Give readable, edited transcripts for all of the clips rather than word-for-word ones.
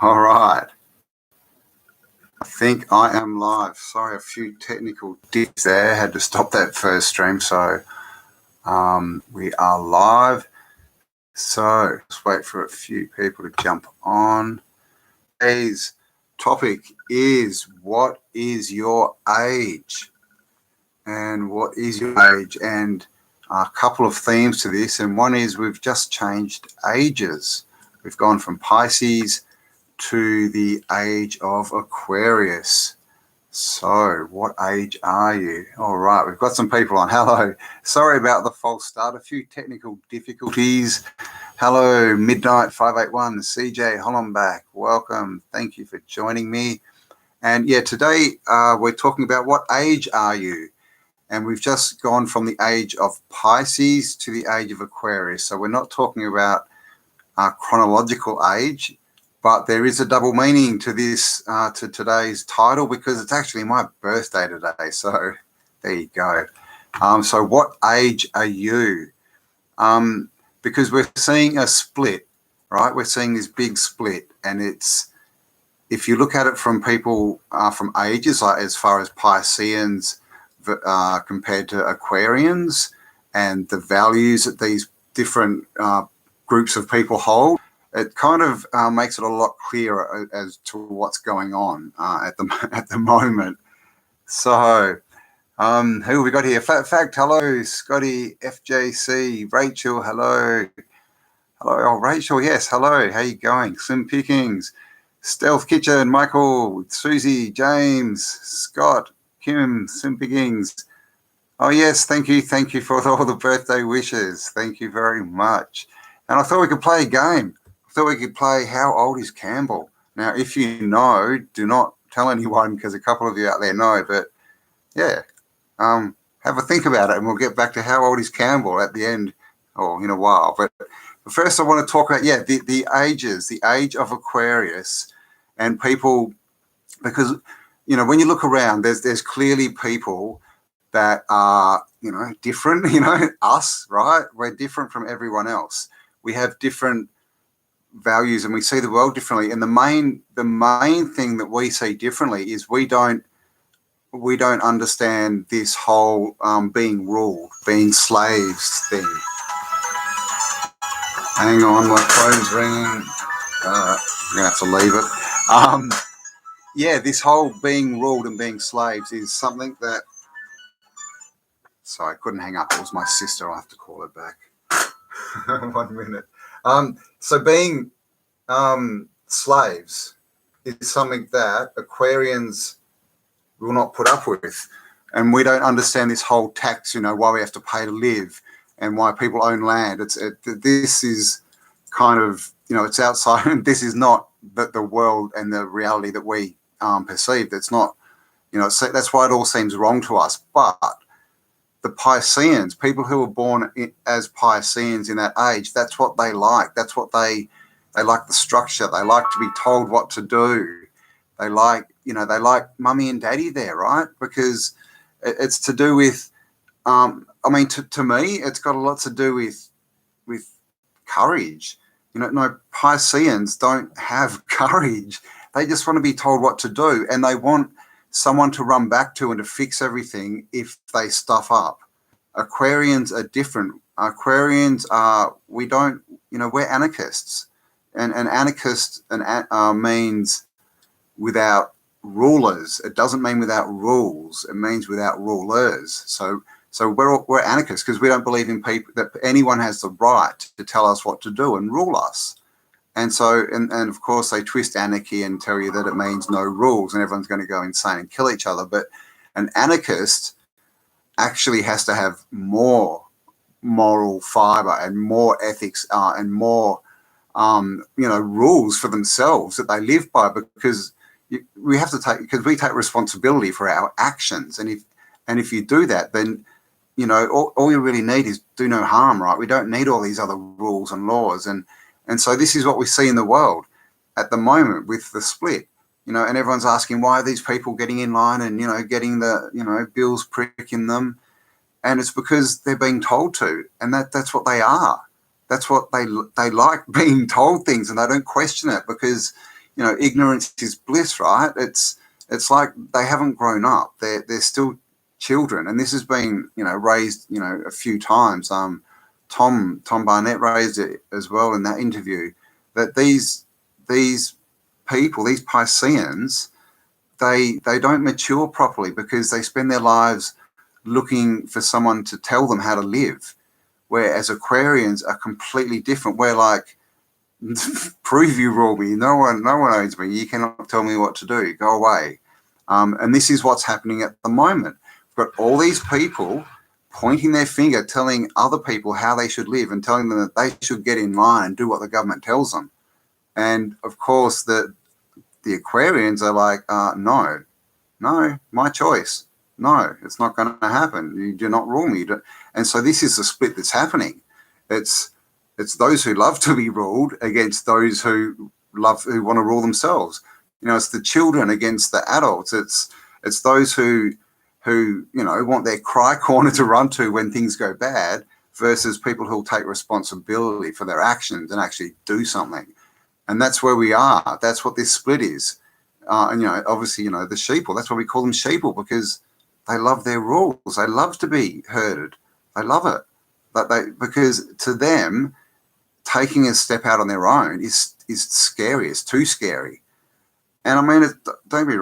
All right. I think I am live. Sorry, a few technical dips there. Had to stop that first stream. So we are live. So let's wait for a few people to jump on. Today's topic is, what is your age? And what is your age? And a couple of themes to this. And one is, we've just changed ages. We've gone from Pisces to the age of Aquarius. So what age are you? All right, we've got some people on. Hello. Sorry about the false start. A few technical difficulties. Hello, Midnight 581, CJ Hollenbach. Welcome. Thank you for joining me. And yeah, today we're talking about what age are you? And we've just gone from the age of Pisces to the age of Aquarius. So we're not talking about chronological age, but there is a double meaning to this, to today's title, because it's actually my birthday today. So there you go. So what age are you? Because we're seeing a split, right? We're seeing this big split, and it's, if you look at it from people from ages, like as far as Pisceans compared to Aquarians, and the values that these different groups of people hold, it kind of makes it a lot clearer as to what's going on at the moment. So who have we got here? Fact, hello. Scotty, FJC, Rachel, hello. Hello, oh, Rachel, yes, hello. How you going? Slim Pickings, Stealth Kitchen, Michael, Susie, James, Scott, Kim, Slim Pickings. Oh, yes, thank you. Thank you for all the birthday wishes. Thank you very much. And I thought we could play a game. I thought we could play How Old is Cambell? Now, if you know, do not tell anyone, because a couple of you out there know. But, yeah, have a think about it, and we'll get back to How Old is Cambell at the end, or in a while. But first I want to talk about, the ages, the age of Aquarius, and people, because, you know, when you look around, there's clearly people that are, you know, different, you know, us, right? We're different from everyone else. We have different values, and we see the world differently. And the main thing that we see differently is we don't understand this whole being ruled, being slaves thing. Hang on, my phone's ringing. I'm gonna have to leave it. Yeah, this whole being ruled and being slaves is something that. Sorry, I couldn't hang up. It was my sister. I'll have to call her back. 1 minute. So being slaves is something that Aquarians will not put up with. And we don't understand this whole tax, you know, why we have to pay to live and why people own land. This is kind of, you know, it's outside. This is not the world and the reality that we perceive. That's not, you know, so that's why it all seems wrong to us. But the Pisceans, people who were born as Pisceans in that age, that's what they like. That's what they like, the structure. They like to be told what to do. They like, you know, they like mummy and daddy there, right? Because it's to do with, I mean, to me, it's got a lot to do with courage. You know, no, Pisceans don't have courage. They just want to be told what to do, and they want someone to run back to and to fix everything if they stuff up. Aquarians are different. Aquarians are, we don't, you know, we're anarchists. And an anarchist means without rulers. It doesn't mean without rules. It means without rulers. So we're anarchists because we don't believe in people, that anyone has the right to tell us what to do and rule us. And so, and of course, they twist anarchy and tell you that it means no rules and everyone's going to go insane and kill each other. But an anarchist actually has to have more moral fiber and more ethics and more, you know, rules for themselves that they live by, because we have to because we take responsibility for our actions. And if you do that, then, you know, all you really need is do no harm, right? We don't need all these other rules and laws. And so this is what we see in the world at the moment with the split, you know, and everyone's asking, why are these people getting in line and, you know, getting the, you know, bills pricking them? And it's because they're being told to, and that's what they are. That's what they like, being told things, and they don't question it, because, ignorance is bliss, right? It's like they haven't grown up. They're still children, and this has been raised a few times. Tom Barnett raised it as well in that interview, that these people, these Pisceans, they don't mature properly because they spend their lives looking for someone to tell them how to live, whereas Aquarians are completely different. We're like, prove you rule me. No one owns me. You cannot tell me what to do. Go away. And this is what's happening at the moment. We've got all these people pointing their finger, telling other people how they should live and telling them that they should get in line and do what the government tells them. And of course, the Aquarians are like, no, my choice. No, it's not going to happen. You do not rule me. And so this is the split that's happening. It's those who love to be ruled against those who want to rule themselves. It's the children against the adults. It's those who want their cry corner to run to when things go bad versus people who'll take responsibility for their actions and actually do something. And that's where we are. That's what this split is. And obviously, the sheeple, that's why we call them sheeple, because they love their rules. They love to be herded. They love it. Because to them, taking a step out on their own is scary. It's too scary. And I mean, don't get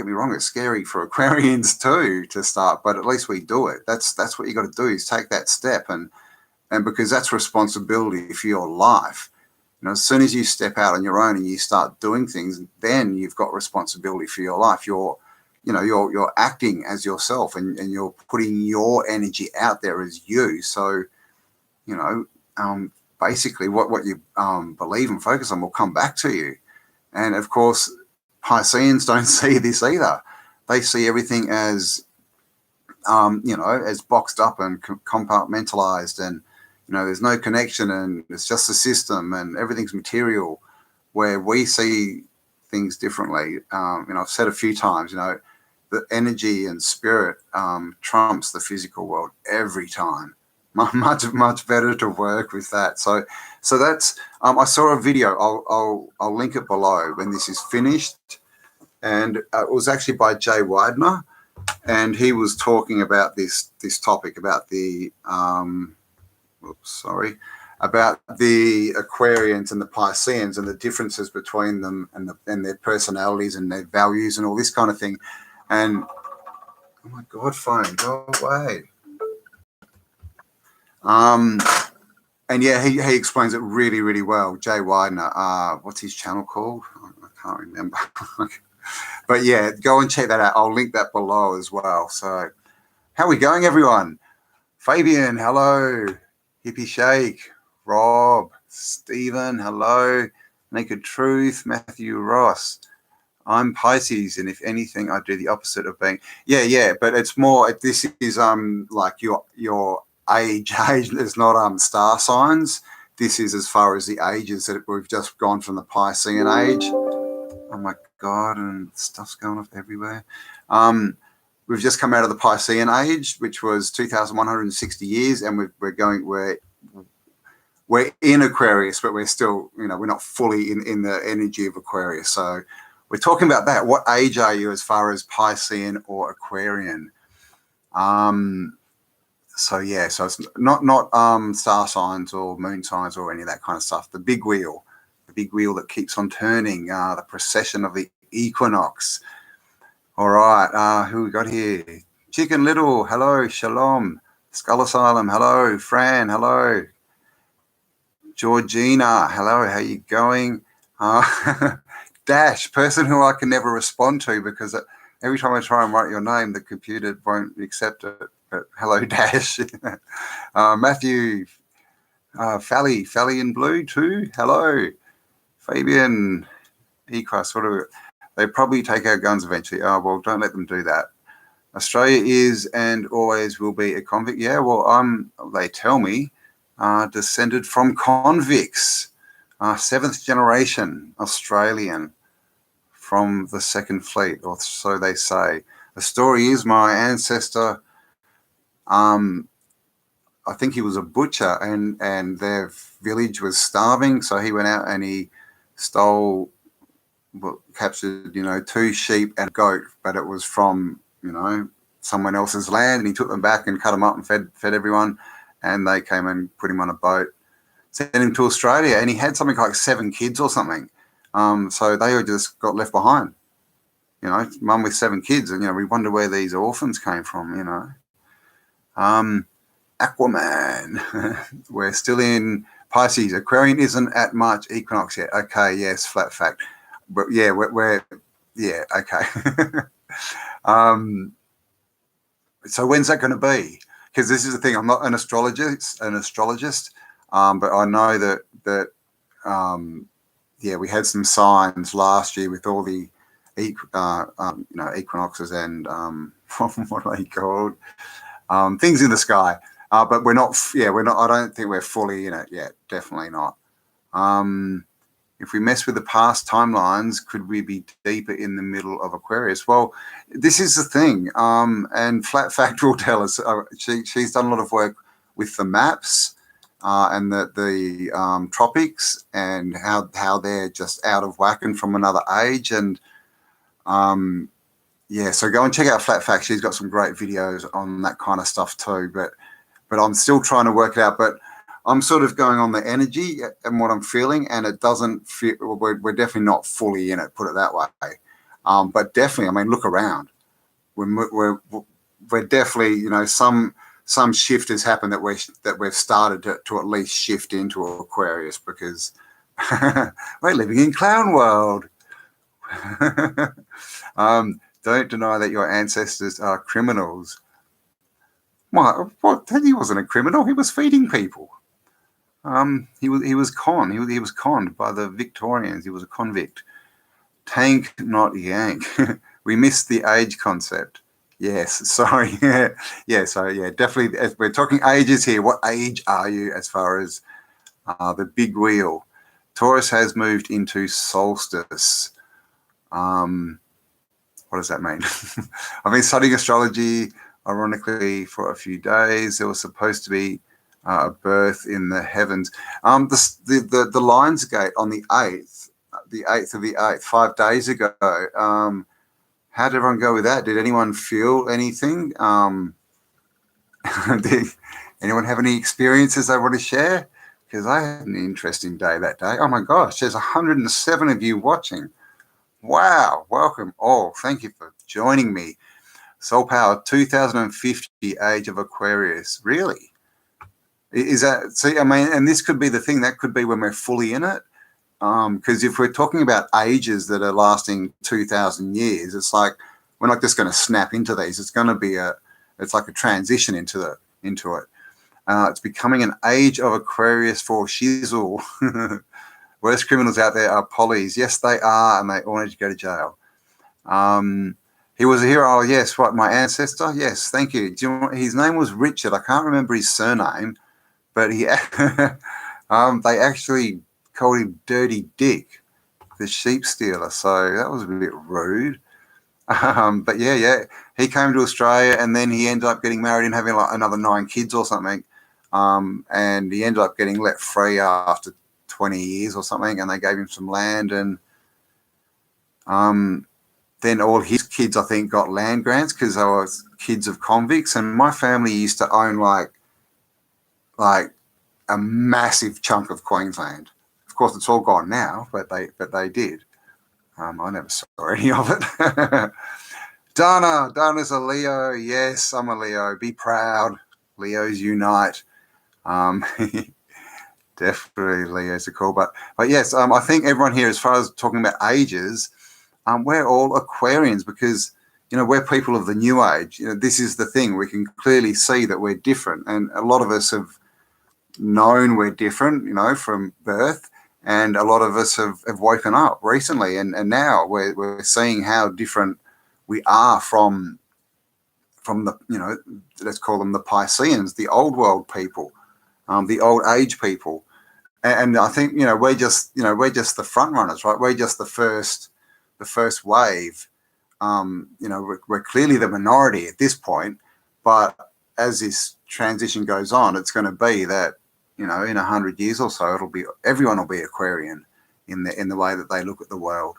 me wrong, it's scary for Aquarians too to start, but at least we do it. That's what you got to do, is take that step, and because that's responsibility for your life. As soon as you step out on your own and you start doing things, then you've got responsibility for your life. You're acting as yourself, and you're putting your energy out there as you. So, basically what you believe and focus on will come back to you. And of course, Pisceans don't see this either. They see everything as, as boxed up and compartmentalized, and there's no connection, and it's just a system, and everything's material. Where we see things differently. I've said a few times, the energy and spirit trumps the physical world every time. Much better to work with that. So that's. I saw a video. I'll link it below when this is finished, and it was actually by Jay Weidner, and he was talking about this topic about the about the Aquarians and the Pisceans and the differences between them and their personalities and their values and all this kind of thing. And oh my God, phone, go away. And yeah, he explains it really, really well. Jay Weidner, what's his channel called? I can't remember. But yeah, go and check that out. I'll link that below as well. So how are we going, everyone? Fabian, hello. Hippie Shake, Rob, Stephen, hello. Naked Truth, Matthew Ross. I'm Pisces, and if anything, I do the opposite of being. Yeah, but it's more. This is like your age. It's not star signs. This is as far as the ages that we've just gone from the Piscean age. Oh my God, and stuff's going off everywhere. We've just come out of the Piscean age, which was 2,160 years, and we're in Aquarius, but we're still, we're not fully in the energy of Aquarius. So we're talking about that. What age are you as far as Piscean or Aquarian? So it's not star signs or moon signs or any of that kind of stuff. The big wheel that keeps on turning, the precession of the equinox. All right, who we got here? Chicken Little, hello. Shalom. Skull Asylum, hello. Fran, hello. Georgina, hello. How you going? Dash, person who I can never respond to because every time I try and write your name, the computer won't accept it. But hello, Dash. Matthew, Fally in blue too. Hello. Fabian, Ecross, they probably take our guns eventually. Oh, well, don't let them do that. Australia is and always will be a convict. Yeah, well, they tell me, descended from convicts, 7th generation Australian from the Second Fleet, or so they say. The story is my ancestor, I think he was a butcher, and their village was starving, so he went out and he stole captured, 2 sheep and a goat, but it was from, someone else's land, and he took them back and cut them up and fed everyone, and they came and put him on a boat, sent him to Australia, and he had something like 7 kids or something. So they all just got left behind, mum with 7 kids, and, we wonder where these orphans came from, Aquaman. We're still in Pisces. Aquarian isn't at March equinox yet. Okay, yes, flat fact. But yeah, we're yeah, okay. So when's that going to be? Because this is the thing. I'm not an astrologist, but I know that we had some signs last year with all the equinoxes and what are they called? Things in the sky. But we're not. I don't think we're fully in it yet. Definitely not. If we mess with the past timelines, could we be deeper in the middle of Aquarius? Well, this is the thing. And Flat Fact will tell us. She's done a lot of work with the maps and the tropics, and how they're just out of whack and from another age. And so go and check out Flat Fact. She's got some great videos on that kind of stuff too. But I'm still trying to work it out. But I'm sort of going on the energy and what I'm feeling, and it doesn't feel. We're definitely not fully in it. Put it that way. But definitely, I mean, look around. We're definitely, some shift has happened that we've started to at least shift into Aquarius, because we're living in clown world. Don't deny that your ancestors are criminals. What? He wasn't a criminal. He was feeding people. He was conned by the Victorians. He was a convict. Tank, not yank. We missed the age concept. Yes, sorry. Yeah. So definitely. As we're talking ages here. What age are you as far as the big wheel? Taurus has moved into solstice. What does that mean? I've been studying astrology, ironically, for a few days. There was supposed to be a birth in the heavens. The Lions Gate on the 8th of the 8th, 5 days ago. How did everyone go with that? Did anyone feel anything? Did anyone have any experiences they want to share? Because I had an interesting day that day. Oh my gosh, there's 107 of you watching. Wow, welcome all. Thank you for joining me. Soul Power 2050, Age of Aquarius. Really? Is that, see, I mean, and this could be the thing, that could be when we're fully in it. Because if we're talking about ages that are lasting 2,000 years, it's like we're not just going to snap into these. It's going to be it's like a transition into it. It's becoming an age of Aquarius for shizzle. Worst criminals out there are polys. Yes, they are, and they all need to go to jail. He was a hero. Oh, yes. What, my ancestor? Yes, thank you. Do you know, his name was Richard. I can't remember his surname, but he they actually called him Dirty Dick, the sheep stealer. So that was a bit rude. But yeah, he came to Australia, and then he ended up getting married and having like another 9 kids or something. And he ended up getting let free after 20 years or something, and they gave him some land, and then all his kids, I think, got land grants because they were kids of convicts. And my family used to own like a massive chunk of Queensland. Of course, it's all gone now, but they did. I never saw any of it. Dana's a Leo. Yes, I'm a Leo. Be proud. Leos unite. Definitely Leo's a call. But yes, I think everyone here, as far as talking about ages, we're all Aquarians because, we're people of the new age. This is the thing. We can clearly see that we're different. And a lot of us have known we're different, from birth. And a lot of us have woken up recently. And now we're seeing how different we are from the, let's call them the Pisceans, the old world people, the old age people. And I think, we're just the front runners, right? We're just the first wave. We're clearly the minority at this point, but as this transition goes on, it's going to be that, in 100 years or so, everyone will be Aquarian in the way that they look at the world.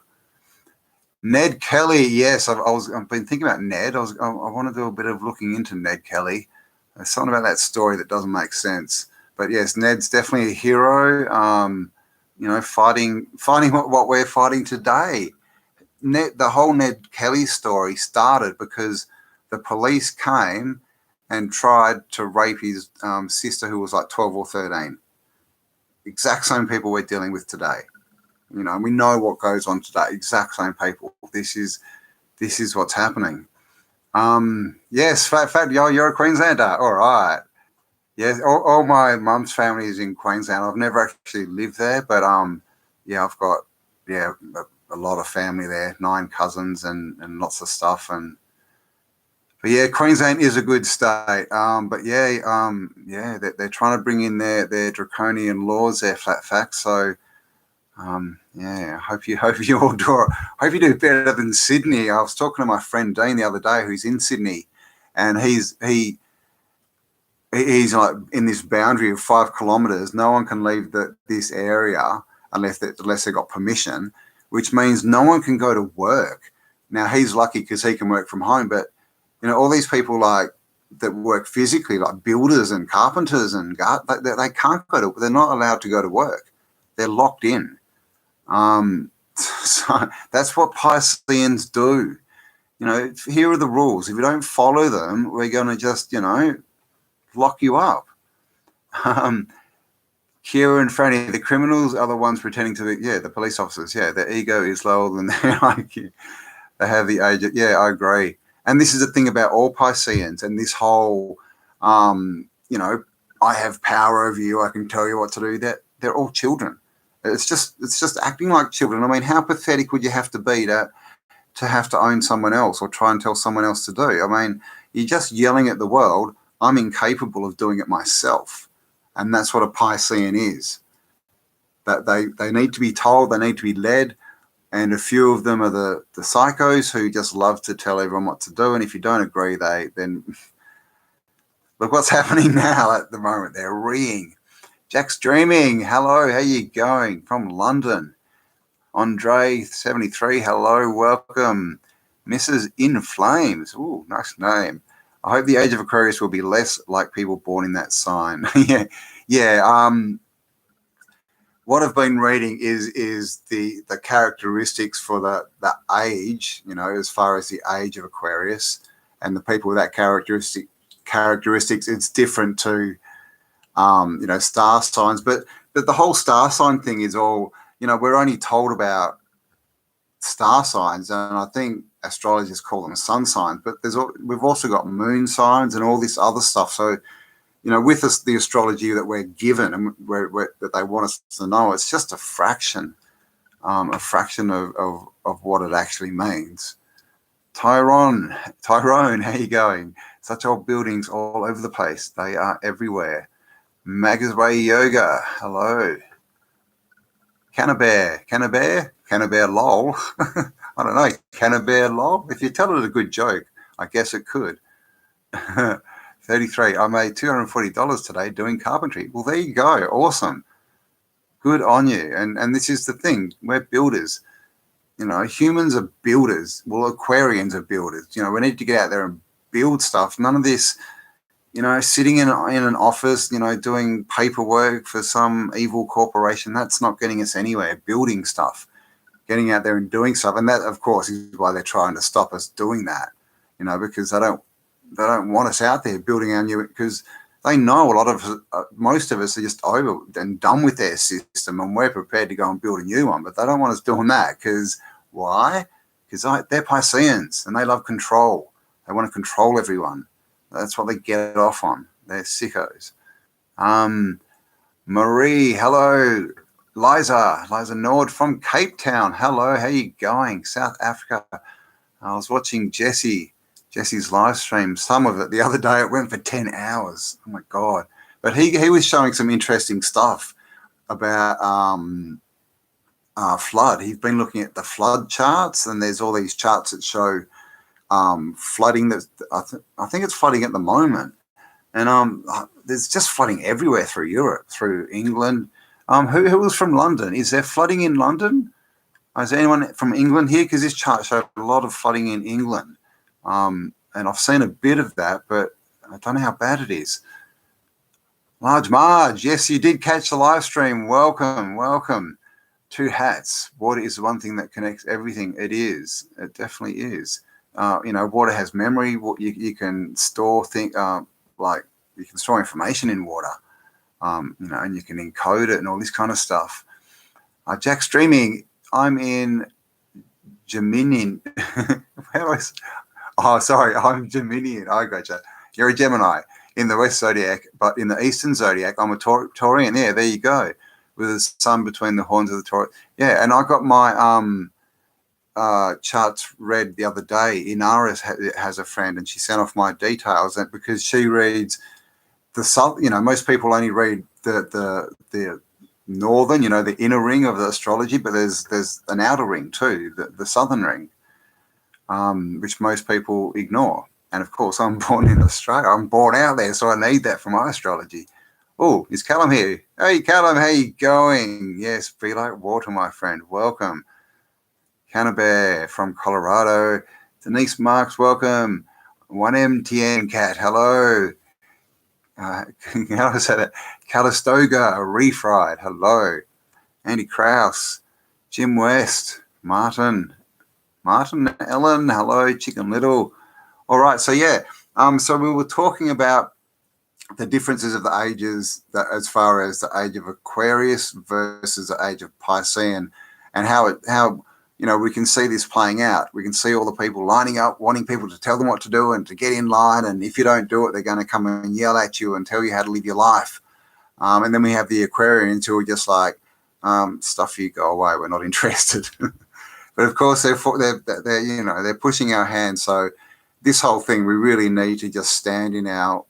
Ned Kelly, yes, I've been thinking about Ned. I want to do a bit of looking into Ned Kelly. There's something about that story that doesn't make sense. But yes, Ned's definitely a hero. Fighting what we're fighting today. The whole Ned Kelly story started because the police came and tried to rape his sister, who was like 12 or 13. Exact same people we're dealing with today. And we know what goes on today. Exact same people. This is what's happening. Yes, fact, you're a Queenslander. All right. Yes, all my mum's family is in Queensland. I've never actually lived there, but I've got a lot of family there, 9 cousins and lots of stuff. But yeah, Queensland is a good state. They're trying to bring in their draconian laws, their flat facts. So hope you all do. Hope you do better than Sydney. I was talking to my friend Dean the other day, who's in Sydney, and he's like in this boundary of 5 kilometres. No one can leave this area unless they got permission, which means no one can go to work. Now he's lucky because he can work from home, but all these people like that work physically, like builders and carpenters and they can't go to. They're not allowed to go to work. They're locked in. So that's what Pisceans do. Here are the rules. If you don't follow them, we're going to just, lock you up. Kira and Franny, the criminals are the ones pretending to be, the police officers. Yeah, their ego is lower than their IQ. They have the age. I agree. And this is the thing about all Pisceans and this whole, I have power over you. I can tell you what to do. That they're all children. It's just acting like children. I mean, how pathetic would you have to be to have to own someone else or try and tell someone else to do? I mean, you're just yelling at the world. I'm incapable of doing it myself. And that's what a Piscean is. That they need to be told, they need to be led. And a few of them are the psychos who just love to tell everyone what to do. And if you don't agree, then look what's happening now at the moment. They're reeing. Jack's dreaming. Hello, how you going? From London. Andre 73. Hello, welcome. Mrs. In Flames. Ooh, nice name. I hope the age of Aquarius will be less like people born in that sign. What I've been reading is the characteristics for the age, as far as the age of Aquarius, and the people with that characteristics. It's different to star signs, but the whole star sign thing is all, we're only told about star signs, and I think astrologers call them sun signs, but we've also got moon signs and all this other stuff. So, with us, the astrology that we're given and that they want us to know, it's just a fraction of what it actually means. Tyrone, how you going? Such old buildings all over the place. They are everywhere. Magasway Yoga, hello. Cannabear lol. I don't know, Cannabear lol. If you tell it a good joke, I guess it could. 33, I made $240 today doing carpentry. Well, there you go, awesome. Good on you. And this is the thing, we're builders. Humans are builders. Well, Aquarians are builders. We need to get out there and build stuff. None of this, sitting in an office, doing paperwork for some evil corporation, that's not getting us anywhere. Building stuff, getting out there and doing stuff. And that, of course, is why they're trying to stop us doing that, because they don't want us out there building our new, because they know most of us are just over and done with their system, and we're prepared to go and build a new one, but they don't want us doing that. Because why? Because they're Pisceans and they love control. They want to control everyone. That's what they get off on. They're sickos. Marie, hello. Liza Nord from Cape Town. Hello, how you going? South Africa. I was watching Jesse's live stream, some of it the other day. It went for 10 hours. Oh my God. But he was showing some interesting stuff about flood. He's been looking at the flood charts, and there's all these charts that show flooding. I think it's flooding at the moment. And there's just flooding everywhere through Europe, through England. Who was from London? Is there flooding in London? Is there anyone from England here? Because this chart showed a lot of flooding in England. And I've seen a bit of that, but I don't know how bad it is. Large Marge, yes, you did catch the live stream. Welcome, welcome. Two hats. Water is the one thing that connects everything. It is. It definitely is. You know, water has memory. You can store things, like you can store information in water, you know, and you can encode it and all this kind of stuff. Jack streaming, I'm in Gemini. Oh, sorry, I'm Geminian. I gotcha. You're a Gemini in the West Zodiac, but in the Eastern Zodiac, I'm a Taurian. Yeah, there you go. With the sun between the horns of the Taurus. Yeah, and I got my charts read the other day. Inaris has a friend, and she sent off my details, and because she reads the sun, you know, most people only read the northern, you know, the inner ring of the astrology, but there's an outer ring too, the southern ring, which most people ignore. And of course, I'm born in Australia. I'm born out there, so I need that for my astrology. Oh, is Callum here? Hey, Callum, how you going? Yes, be like water, my friend. Welcome. Cannabear from Colorado. Denise Marks, welcome. 1MTN Cat, hello. How do I say that? Calistoga, refried, hello. Andy Krause, Jim West, Martin Ellen, hello. Chicken Little. All right, so yeah, so we were talking about the differences of the ages, that as far as the age of Aquarius versus the age of Piscean, and how you know, we can see this playing out. We can see all the people lining up, wanting people to tell them what to do and to get in line. And if you don't do it, they're going to come and yell at you and tell you how to live your life. And then we have the Aquarians who are just like, stuff you, go away. We're not interested. But of course, they're you know, they're pushing our hand. So this whole thing, we really need to just stand in our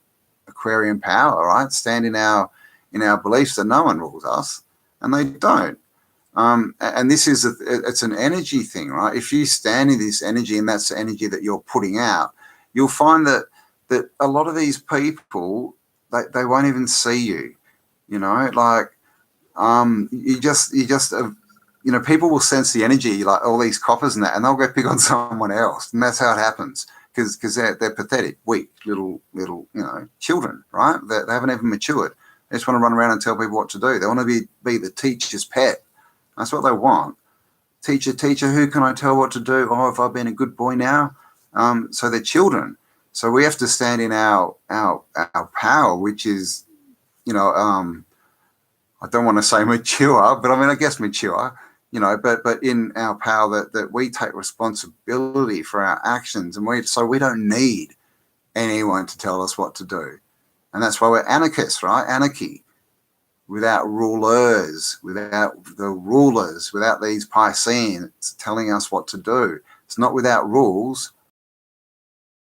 Aquarian power, right? Stand in our beliefs that no one rules us, and they don't. And this is it's an energy thing, right? If you stand in this energy, and that's the energy that you're putting out, you'll find that a lot of these people, they won't even see you. You know, like you just you know, people will sense the energy, like all these coppers and that, and they'll go pick on someone else, and that's how it happens. Because they're pathetic, weak, little, you know, children, right? They haven't even matured. They just want to run around and tell people what to do. They want to be the teacher's pet. That's what they want. Teacher, who can I tell what to do? Oh, have I been a good boy now? So they're children. So we have to stand in our power, which is, you know, I don't want to say mature, but I mean, I guess mature. You know, but in our power that we take responsibility for our actions, and so we don't need anyone to tell us what to do. And that's why we're anarchists, right? Anarchy. Without rulers, without the rulers, without these Pisceans telling us what to do. It's not without rules.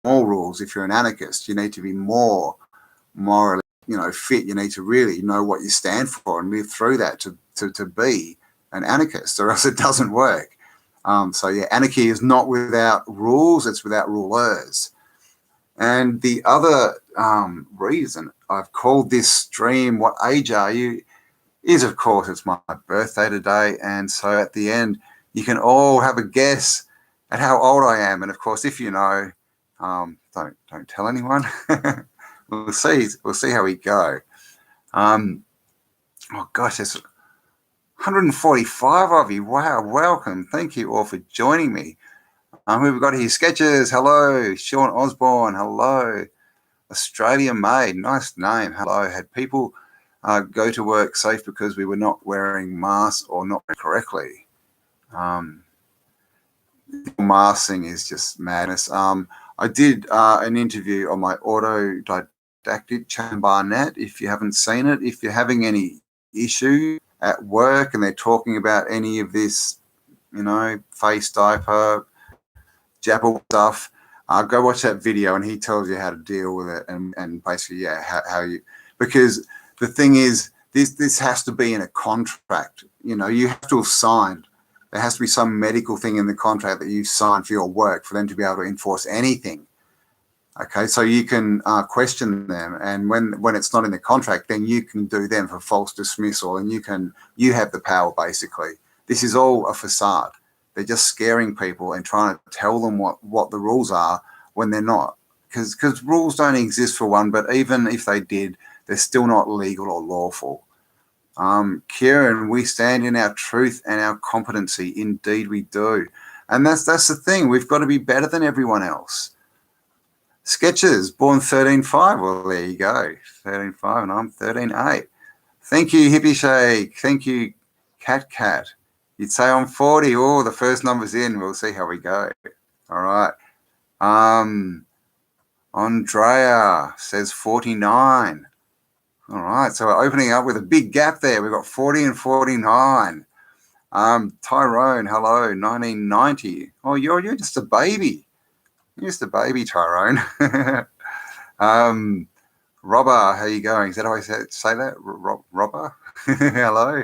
More rules. If you're an anarchist, you need to be more morally, you know, fit. You need to really know what you stand for and live through that to be an anarchist, or else it doesn't work. So yeah, anarchy is not without rules, it's without rulers. And the other reason I've called this stream "What Age Are You?" is, of course, it's my birthday today, and so at the end you can all have a guess at how old I am. And of course, if you know, don't tell anyone. We'll see how we go. Oh gosh, there's 145 of you. Wow, welcome. Thank you all for joining me. Who we've got here? Sketches, hello. Sean Osborne, hello. Australia Made, nice name, hello. Had people go to work safe because we were not wearing masks or not correctly. Masking is just madness. I did an interview on my Autodidactic Chan Barnett. If you haven't seen it, if you're having any issue at work and they're talking about any of this, you know, face diaper, jabber stuff, go watch that video and he tells you how to deal with it and basically, yeah, how you, because the thing is, this has to be in a contract. You know, you have to have signed. There has to be some medical thing in the contract that you signed for your work for them to be able to enforce anything. Okay, so you can question them, and when it's not in the contract, then you can do them for false dismissal, and you have the power basically. This is all a facade. They're just scaring people and trying to tell them what the rules are when they're not. Because rules don't exist for one, but even if they did, they're still not legal or lawful. Kieran, we stand in our truth and our competency. Indeed we do. And that's the thing. We've got to be better than everyone else. Sketches, born 13.5. Well, there you go. 13.5 and I'm 13.8. Thank you, Hippie Shake. Thank you, Cat. You'd say I'm 40. Oh, the first number's in. We'll see how we go. All right. Andrea says 49. All right. So we're opening up with a big gap there. We've got 40 and 49. Tyrone, hello, 1990. Oh, you're just a baby. You're just a baby, Tyrone. Robber, how you going? Is that how I say that? Robber? Hello.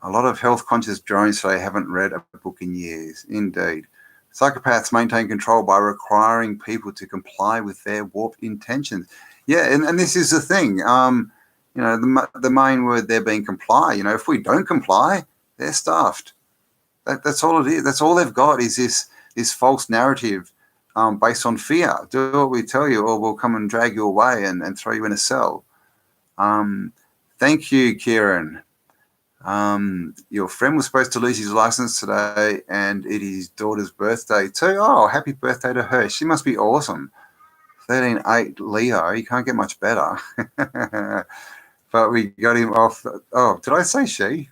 A lot of health-conscious drones today haven't read a book in years. Indeed. Psychopaths maintain control by requiring people to comply with their warped intentions. Yeah, and this is the thing. You know, the main word there being comply. You know, if we don't comply, they're stuffed. That's all it is. That's all they've got is this false narrative based on fear. Do what we tell you, or we'll come and drag you away and throw you in a cell. Thank you, Kieran. Your friend was supposed to lose his license today, and it is his daughter's birthday too. Oh, happy birthday to her. She must be awesome. 13.8 Leo. You can't get much better. But we got him off. Oh, did I say she?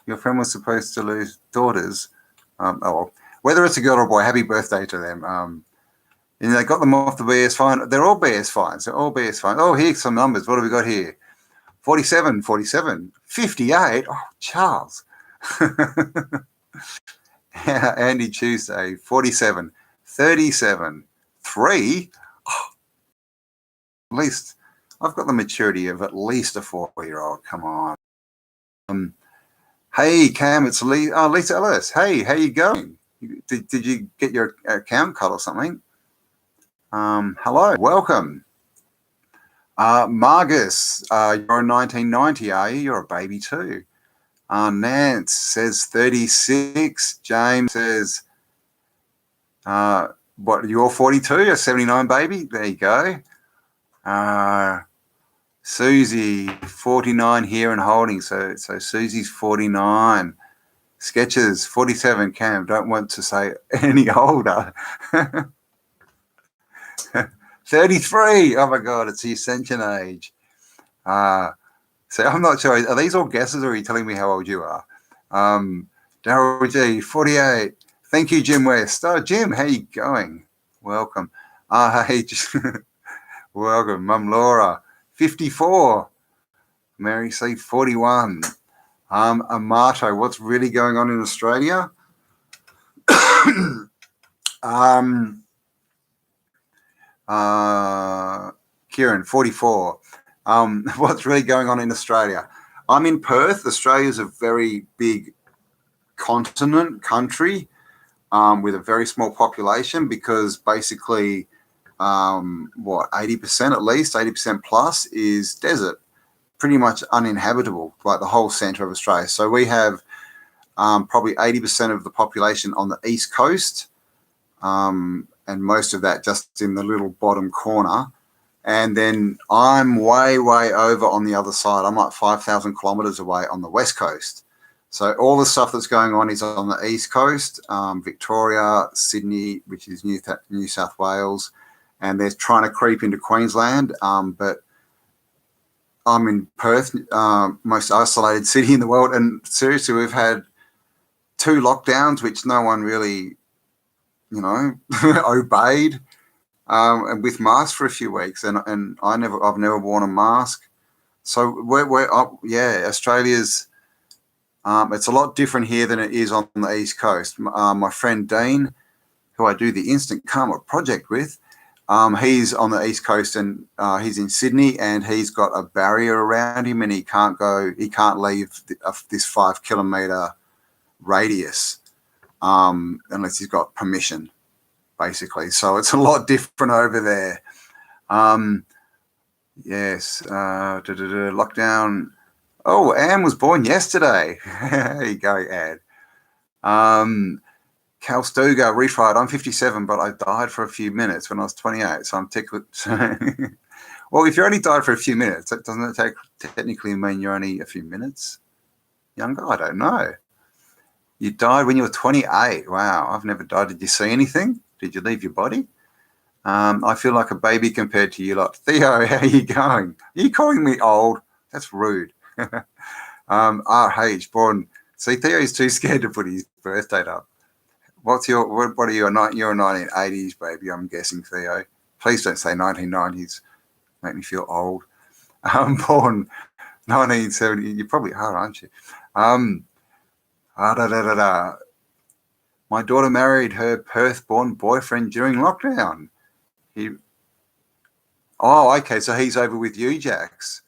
Your friend was supposed to lose daughters. Oh, well, whether it's a girl or a boy, happy birthday to them. And they got them off the BS fine. They're all BS fines. They're all BS fines. Oh, here's some numbers. What have we got here? 47, 58. Oh, Charles. Andy Tuesday, 47, 37, 3. Oh, at least I've got the maturity of at least a 4-year-old. Come on. Hey, Cam, it's Lisa Ellis. Hey, how you going? Did you get your account cut or something? Hello, welcome. Margus, you're in 1990, are you? You're a baby too. Nance says 36. James says, what, you're 42, a 79 baby? There you go. Susie, 49 here and holding. So Susie's 49. Sketches, 47. Cam, don't want to say any older. 33. Oh my God, it's the ascension age. So I'm not sure. Are these all guesses, or are you telling me how old you are? Daryl G, 48. Thank you, Jim West. Oh, Jim, how you going? Welcome. Hey, welcome. Mum Laura, 54. Mary C, 41. Amato, what's really going on in Australia? Kieran, 44. What's really going on in Australia? I'm in Perth. Australia's a very big country with a very small population, because basically, 80% at least, 80% plus is desert, pretty much uninhabitable, like the whole centre of Australia. So we have probably 80% of the population on the east coast, and most of that just in the little bottom corner. And then I'm way over on the other side. I'm like 5,000 kilometres away on the west coast. So all the stuff that's going on is on the east coast, Victoria, Sydney, which is New South Wales, and they're trying to creep into Queensland. But I'm in Perth, most isolated city in the world, and seriously, we've had 2 lockdowns, which no one really, obeyed. And with masks for a few weeks, and I've never worn a mask. So Australia's it's a lot different here than it is on the East Coast. My friend Dean, who I do the Instant Karma project with, he's on the East Coast, and he's in Sydney, and he's got a barrier around him, and he can't leave this 5 kilometre radius unless he's got permission, basically. So it's a lot different over there. Yes, lockdown. Oh, Anne was born yesterday. There you go, Anne. Calstoga, retried. I'm 57, but I died for a few minutes when I was 28, so I'm tickled. Well, if you only died for a few minutes, doesn't it technically mean you're only a few minutes younger? I don't know. You died when you were 28. Wow, I've never died. Did you see anything? Did you leave your body? I feel like a baby compared to you lot. Theo, how are you going? Are you calling me old? That's rude. RH, born. See, Theo's too scared to put his birth date up. What are you? You're a 1980s baby, I'm guessing, Theo. Please don't say 1990s. Make me feel old. Born 1970. You probably are, aren't you? My daughter married her Perth-born boyfriend during lockdown. Oh, okay, so he's over with you, Jax,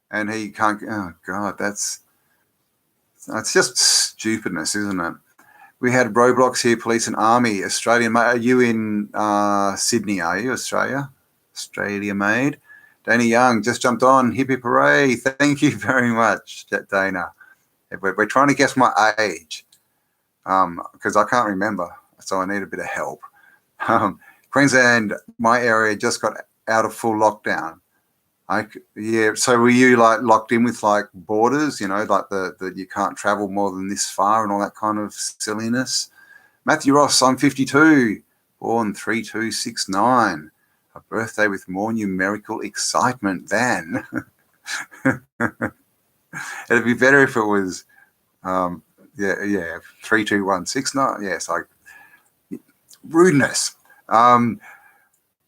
and he can't. Oh God, that's just stupidness, isn't it? We had roadblocks here, police and army, Australian. Are you in Sydney? Are you Australia? Australia made. Dana Young just jumped on. Hip hip hooray! Thank you very much, Dana. We're trying to guess my age because I can't remember, so I need a bit of help. Queensland, my area just got out of full lockdown. Yeah, so were you like locked in with like borders, you know, like the you can't travel more than this far and all that kind of silliness? Matthew Ross, I'm 52, born 3269. A birthday with more numerical excitement than. It'd be better if it was, 32169. Yes, rudeness.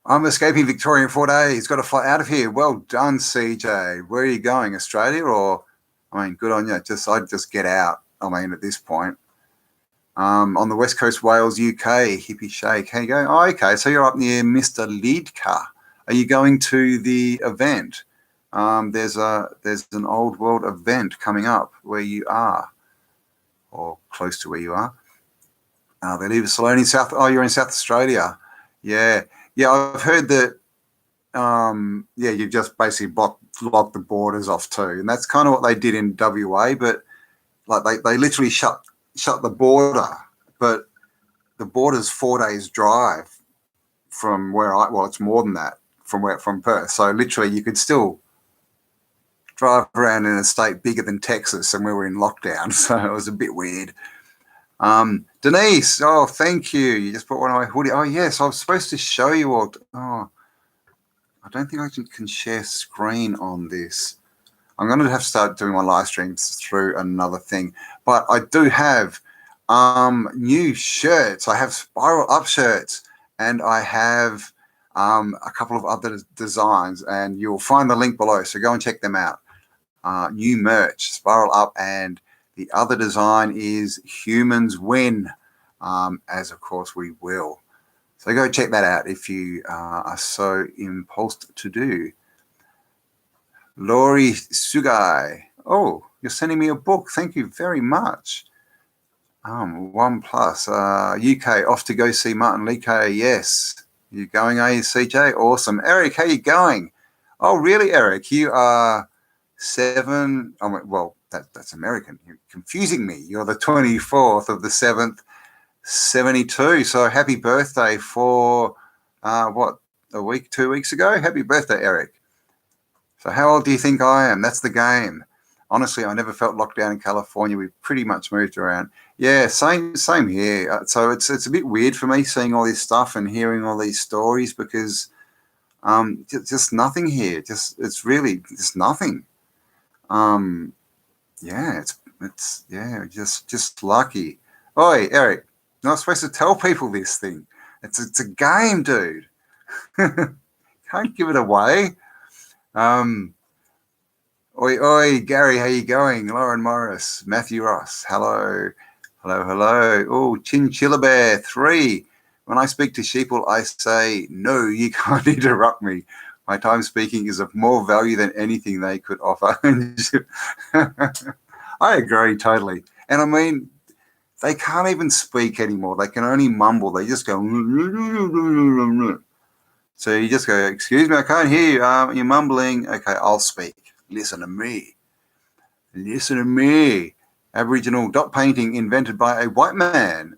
I'm escaping Victoria in 4 days. Got to fly out of here. Well done, CJ. Where are you going? Australia or? I mean, good on you. I'd just get out. I mean, at this point. On the West Coast, Wales, UK, hippie shake. How you going? Oh, okay. So you're up near Mr. Leadcar. Are you going to the event? There's an old world event coming up where you are, or close to where you are. They live in Salone in South. Oh, you're in South Australia. Yeah. Yeah, I've heard that, you've just basically blocked the borders off too. And that's kind of what they did in WA, but like they literally shut the border, but the border's 4 days drive from where it's more than that from Perth. So literally you could still drive around in a state bigger than Texas and we were in lockdown. So it was a bit weird. Denise, oh, thank you. You just put one of my hoodie. Oh, yes, I was supposed to show you all. Oh, I don't think I can share screen on this. I'm going to have to start doing my live streams through another thing. But I do have new shirts. I have spiral up shirts and I have a couple of other designs, and you'll find the link below. So go and check them out. New merch, spiral up, and the other design is Humans Win, as of course we will. So go check that out if you are so impulsed to do. Laurie Sugai. Oh, you're sending me a book. Thank you very much. OnePlus. UK, off to go see Martin Leakey. Yes. You going, are you, CJ? Awesome. Eric, how you going? Oh, really, Eric? You are 7. Oh, well, that's American. You're confusing me. You're the 24th of the 7th, 72. So happy birthday for, a week, 2 weeks ago? Happy birthday, Eric. So how old do you think I am? That's the game. Honestly, I never felt locked down in California. We pretty much moved around. Yeah, same here. So it's a bit weird for me seeing all this stuff and hearing all these stories because just nothing here. It's really just nothing. Just lucky. Oi, Eric, you're not supposed to tell people this thing. It's a game, dude. Can't give it away. Oi, Gary, how you going? Lauren Morris, Matthew Ross, hello. Oh, Chinchilla Bear 3. When I speak to sheeple, I say, no, you can't interrupt me. My time speaking is of more value than anything they could offer. I agree totally. And I mean, they can't even speak anymore. They can only mumble. They just go. So you just go, excuse me, I can't hear you. You're mumbling. Okay, I'll speak. Listen to me. Listen to me. Aboriginal dot painting invented by a white man.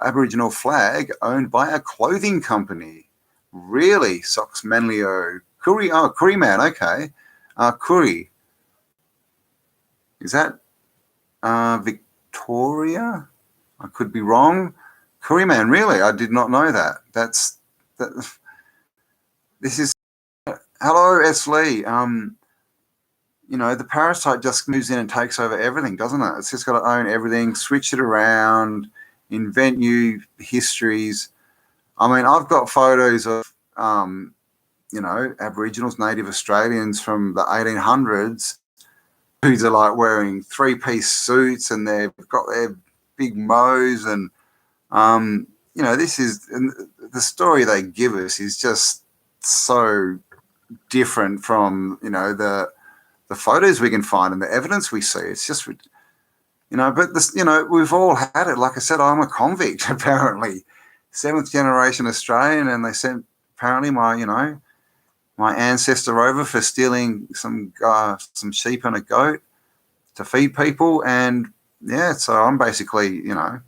Aboriginal flag owned by a clothing company. Really? Socks Manlio. Kuri, oh, Kuri man, okay. Kuri. Is that Victoria? I could be wrong. Kuri man, really? I did not know that. This is, hello, S. Lee. You know, the parasite just moves in and takes over everything, doesn't it? It's just got to own everything, switch it around, invent new histories. I mean, I've got photos of, you know, Aboriginals, Native Australians from the 1800s who are like wearing three-piece suits and they've got their big mows and, you know, this is, and the story they give us is just so different from, you know, the photos we can find and the evidence we see. It's just, you know, but this, you know, we've all had it. Like I said, I'm a convict, apparently, 7th generation Australian, and they sent apparently my, you know, my ancestor over for stealing some sheep and a goat to feed people. And yeah, so I'm basically, you know,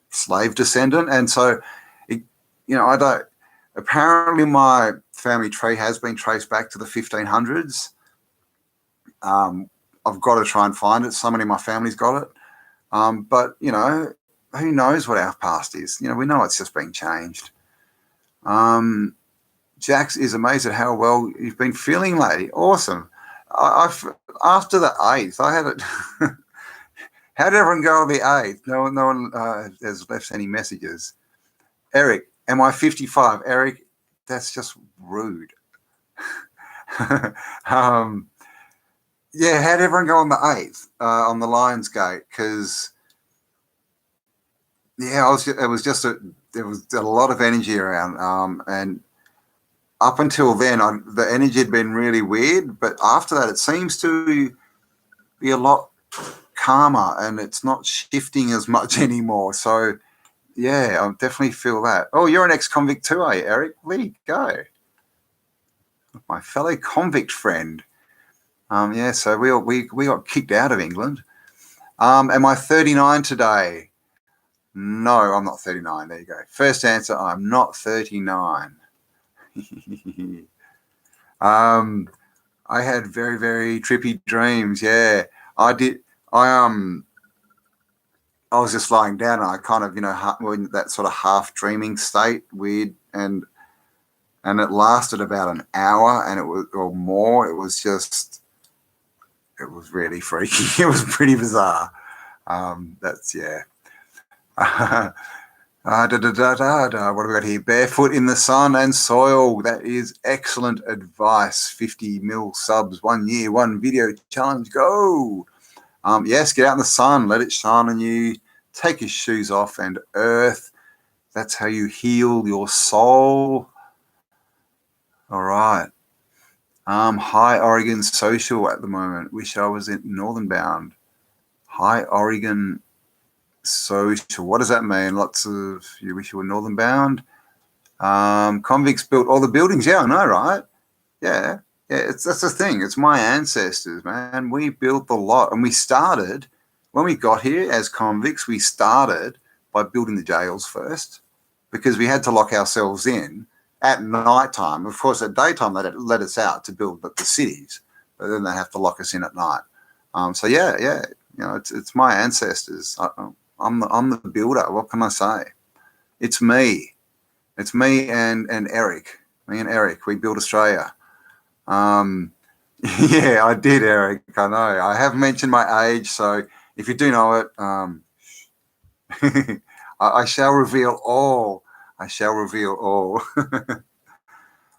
slave descendant. And so, it, you know, apparently my family tree has been traced back to the 1500s. I've got to try and find it. Somebody in my family's got it. But, you know, who knows what our past is? You know, we know it's just been changed. Jax is amazed at how well you've been feeling, lady. Awesome. After the 8th, I had it. How did everyone go on the 8th? No one has left any messages. Eric, am I 55? Eric, that's just rude. Yeah, how did everyone go on the 8th on the Lions Gate? Because, yeah, there was a lot of energy around. And up until then, the energy had been really weird. But after that, it seems to be a lot calmer and it's not shifting as much anymore. So, yeah, I definitely feel that. Oh, you're an ex-convict too, are you, Eric? Where do you go? My fellow convict friend. Yeah, so we got kicked out of England. Am I 39 today? No, I'm not 39. There you go. First answer, I'm not 39. I had very, very trippy dreams. Yeah, I did. I was just lying down and I kind of, you know, in that sort of half dreaming state, weird, and it lasted about an hour and it was, or more. It was really freaky. It was pretty bizarre. That's, yeah. What have we got here? Barefoot in the sun and soil. That is excellent advice. 50 mil subs, 1 year, 1 video challenge. Go. Yes, get out in the sun. Let it shine on you. Take your shoes off and earth. That's how you heal your soul. All right. High Oregon social at the moment. Wish I was in Northern Bound. High Oregon social. What does that mean? Lots of, you wish you were Northern Bound. Convicts built all the buildings. Yeah, I know, right? Yeah. Yeah, that's the thing. It's my ancestors, man. We built the lot, and we started, when we got here as convicts, we started by building the jails first because we had to lock ourselves in at night time. Of course, at daytime, they let us out to build the cities, but then they have to lock us in at night. So, yeah, you know, it's my ancestors. I'm the builder. What can I say? It's me. It's me and Eric. Me and Eric. We built Australia. Yeah, I did, Eric. I know. I have mentioned my age, so if you do know it, I shall reveal all. I shall reveal all.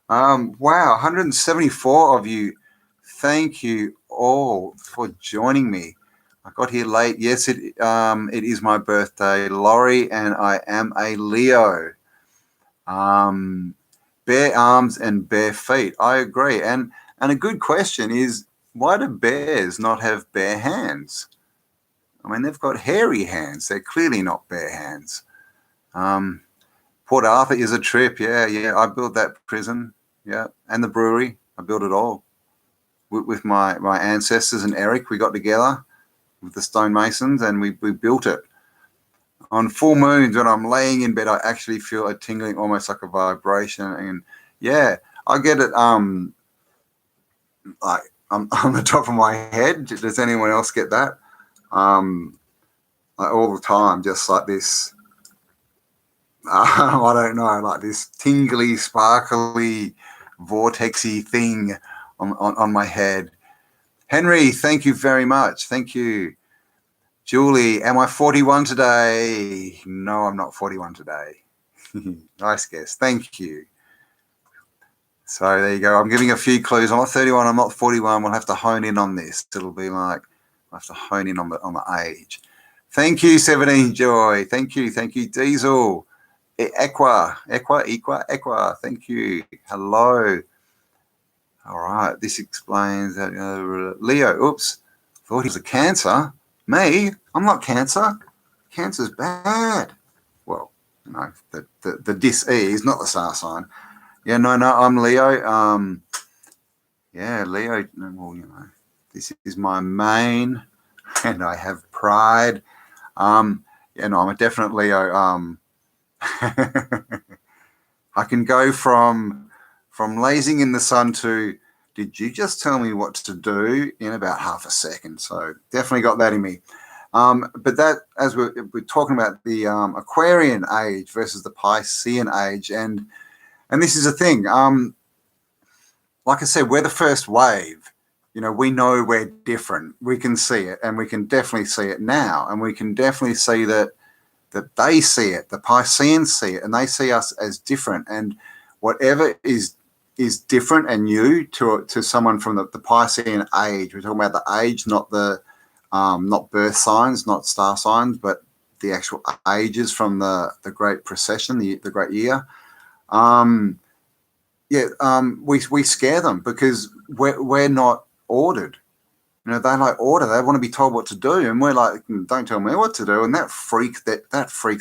Wow, 174 of you. Thank you all for joining me. I got here late. Yes, it is my birthday, Laurie, and I am a Leo. Bare arms and bare feet. I agree. And a good question is, why do bears not have bare hands? I mean, they've got hairy hands. They're clearly not bare hands. Port Arthur is a trip. Yeah. I built that prison. Yeah, and the brewery. I built it all with my ancestors and Eric. We got together. with the stonemasons, and we built it. On full moons, when I'm laying in bed, I actually feel a tingling, almost like a vibration. And yeah, I get it like on the top of my head. Does anyone else get that? Like all the time, just like this. I don't know, like this tingly, sparkly, vortexy thing on my head. Henry, thank you very much. Thank you. Julie, am I 41 today? No, I'm not 41 today. Nice guess. Thank you. So there you go. I'm giving a few clues. I'm not 31. I'm not 41. We'll have to hone in on this. It'll be like I'll have to hone in on the age. Thank you, 17 Joy. Thank you. Thank you, Diesel. Equa. Thank you. Hello. All right. This explains that Leo. Oops. Thought he was a Cancer. Me? I'm not Cancer. Cancer's bad. Well, you know, the dis-e is not the star sign. Yeah, no, I'm Leo. Yeah, Leo. Well, you know, this is my main, and I have pride. Yeah, no, I'm a definite Leo. I can go from lazing in the sun to, did you just tell me what to do, in about half a second. So definitely got that in me. But that, as we're talking about the Aquarian age versus the Piscean age, and this is a thing. Like I said, we're the first wave. You know, we know we're different. We can see it, and we can definitely see it now, and we can definitely see that they see it, the Pisceans see it, and they see us as different. And whatever is different and new to someone from the Piscean age, we're talking about the age, not the not birth signs, not star signs, but the actual ages from the great precession, the great year. We scare them because we're not ordered. You know, they like order. They want to be told what to do, and we're like, "Don't tell me what to do," and that freaks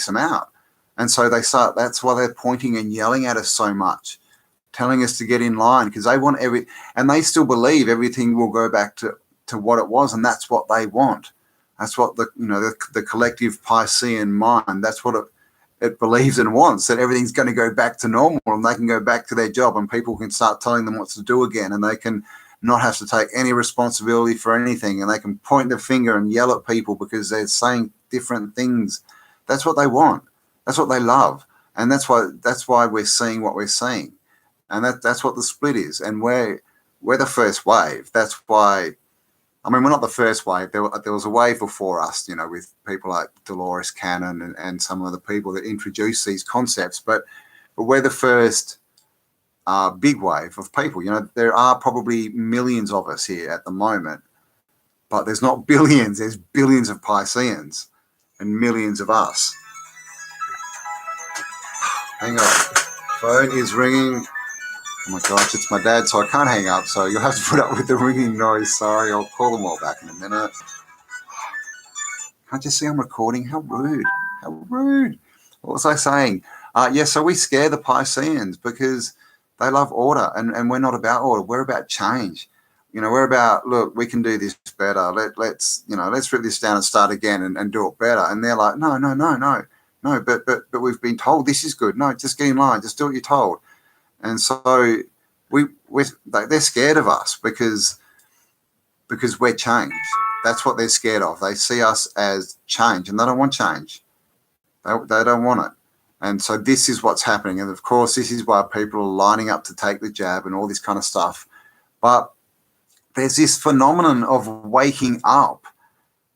them out. And so they start. That's why they're pointing and yelling at us so much, telling us to get in line, because they want and they still believe everything will go back to what it was, and that's what they want. That's what the collective Piscean mind. That's what it believes and wants, that everything's going to go back to normal, and they can go back to their job, and people can start telling them what to do again, and they can not have to take any responsibility for anything, and they can point the finger and yell at people because they're saying different things. That's what they want. That's what they love, and that's why we're seeing what we're seeing, and that's what the split is. And we're the first wave. That's why. I mean, we're not the first wave. There was a wave before us, you know, with people like Dolores Cannon and some of the people that introduced these concepts. But we're the first big wave of people. You know, there are probably millions of us here at the moment, but there's not billions. There's billions of Pisceans and millions of us. Hang on. Phone is ringing. Oh my gosh, it's my dad, so I can't hang up. So you'll have to put up with the ringing noise. Sorry, I'll call them all back in a minute. Can't you see I'm recording? How rude. How rude. What was I saying? So we scare the Pisceans because they love order, and we're not about order. We're about change. You know, we're about, look, we can do this better. Let's rip this down and start again and do it better. And they're like, no, but we've been told this is good. No, just get in line. Just do what you're told. And so they're scared of us because we're changed. That's what they're scared of. They see us as change, and they don't want change. They don't want it. And so this is what's happening. And of course, this is why people are lining up to take the jab and all this kind of stuff. But there's this phenomenon of waking up,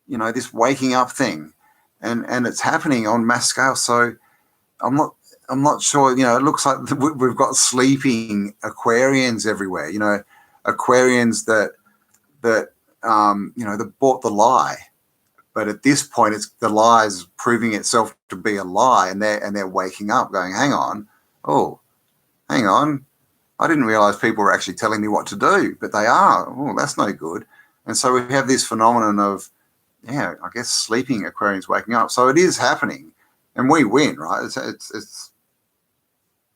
you know, this waking up thing, and it's happening on mass scale. So I'm not sure, you know, it looks like we've got sleeping Aquarians everywhere, you know, Aquarians that bought the lie. But at this point, it's the lie is proving itself to be a lie, and they're waking up going, hang on, I didn't realize people were actually telling me what to do, but they are. Oh, that's no good. And so we have this phenomenon of, I guess, sleeping Aquarians waking up. So it is happening, and we win, right? It's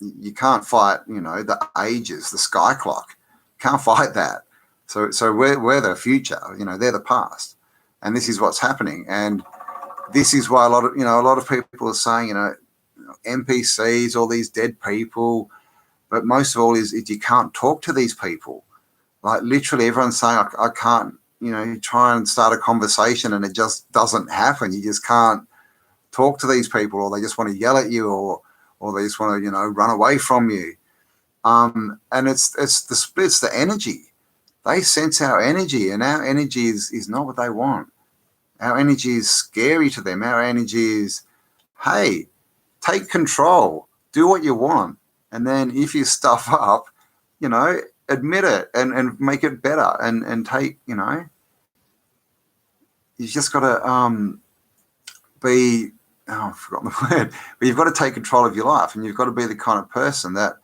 you can't fight, you know, the ages, the sky clock. Can't fight that. So we're the future, you know, they're the past. and this is what's happening. And this is why a lot of people are saying, NPCs, all these dead people, but most of all is you can't talk to these people. Like literally everyone's saying, I can't, you try and start a conversation and it just doesn't happen. You just can't talk to these people, or they just want to yell at you, or they just want to, run away from you. And it's the energy. They sense our energy, and our energy is not what they want. Our energy is scary to them. Our energy is, hey, take control, do what you want. And then if you stuff up, admit it and make it better and take, you just got to be, I've forgotten the word, but you've got to take control of your life, and you've got to be the kind of person that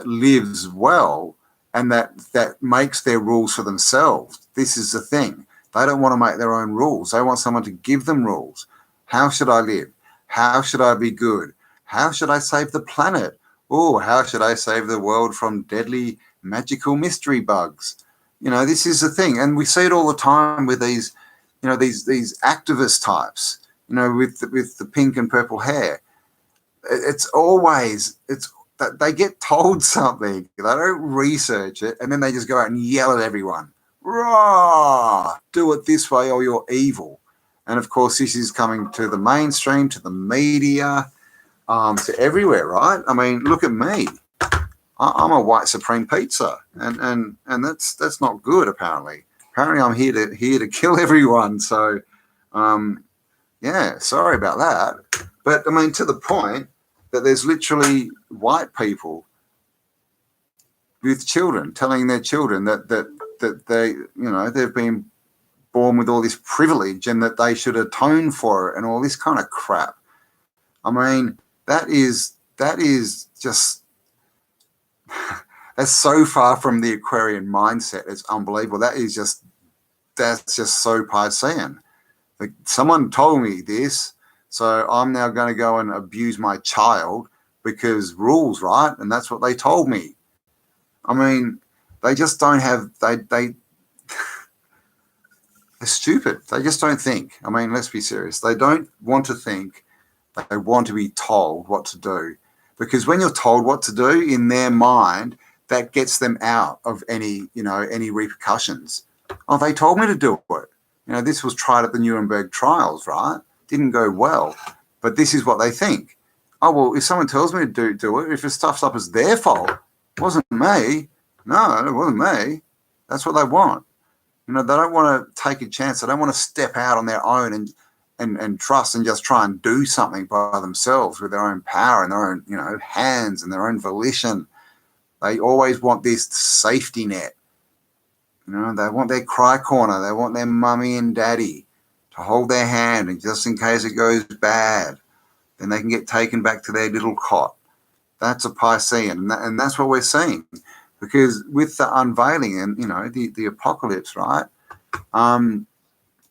lives well and that makes their rules for themselves. This is the thing. They don't want to make their own rules. They want someone to give them rules. How should I live? How should I be good? How should I save the planet? Oh, how should I save the world from deadly magical mystery bugs? This is the thing. And we see it all the time with these, these activist types, with the pink and purple hair. It's that they get told something, they don't research it, and then they just go out and yell at everyone. Rah! Do it this way or you're evil. And of course, this is coming to the mainstream, to the media, to everywhere, right? I mean, look at me. I'm a white supreme pizza, and that's not good. Apparently, I'm here to kill everyone. So, yeah, sorry about that. But I mean, to the point that there's literally white people with children telling their children that they, they've been born with all this privilege and that they should atone for it and all this kind of crap. I mean, that is just that's so far from the Aquarian mindset. It's unbelievable. That's just so Piscean. Like, someone told me this, so I'm now going to go and abuse my child because rules, right? And that's what they told me. I mean, they just don't have, they're stupid. They just don't think. I mean, let's be serious. They don't want to think. They want to be told what to do. Because when you're told what to do, in their mind, that gets them out of any repercussions. Oh, they told me to do it. This was tried at the Nuremberg trials, right? Didn't go well. But this is what they think. Oh, well, if someone tells me to do it, if it stuffs up, it's their fault. It wasn't me. No, it wasn't me. That's what they want. They don't want to take a chance. They don't want to step out on their own and trust and just try and do something by themselves with their own power and their own, hands and their own volition. They always want this safety net. They want their cry corner. They want their mummy and daddy to hold their hand, and just in case it goes bad, then they can get taken back to their little cot. That's a Piscean, and that's what we're seeing. Because with the unveiling and, the apocalypse, right,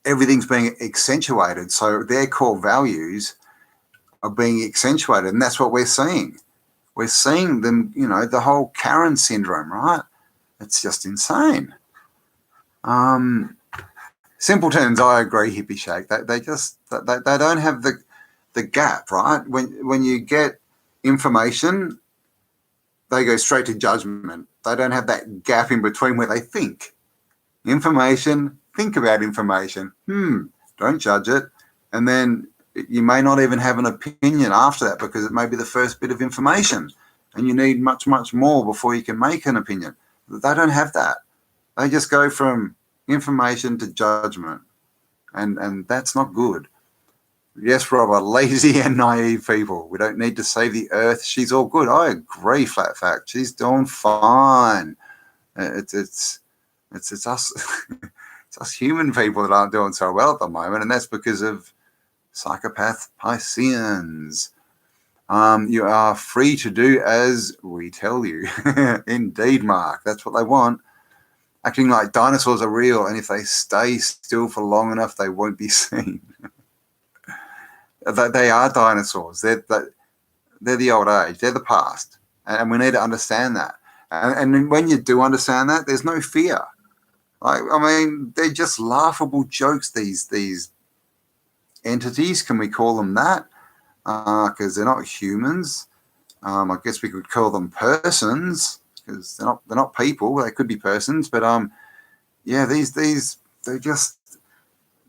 everything's being accentuated. So their core values are being accentuated, and that's what we're seeing. We're seeing them, the whole Karen syndrome, right? It's just insane. Simpletons, I agree, Hippie Shake. They don't have the gap, right? When you get information, they go straight to judgment. They don't have that gap in between where they think. Information, think about information. Don't judge it. And then you may not even have an opinion after that because it may be the first bit of information and you need much, much more before you can make an opinion. They don't have that. They just go from information to judgment. And that's not good. Yes, Robert, lazy and naive people. We don't need to save the earth. She's all good. I agree, flat fact. She's doing fine. It's us it's us human people that aren't doing so well at the moment, and that's because of psychopath Pisceans. You are free to do as we tell you. Indeed, Mark. That's what they want. Acting like dinosaurs are real, and if they stay still for long enough, they won't be seen. They are dinosaurs. They're the old age. They're the past. And we need to understand that. And when you do understand that, there's no fear. I mean, they're just laughable jokes, these entities. Can we call them that? Because they're not humans. I guess we could call them persons, because they're not people. They could be persons, but yeah, these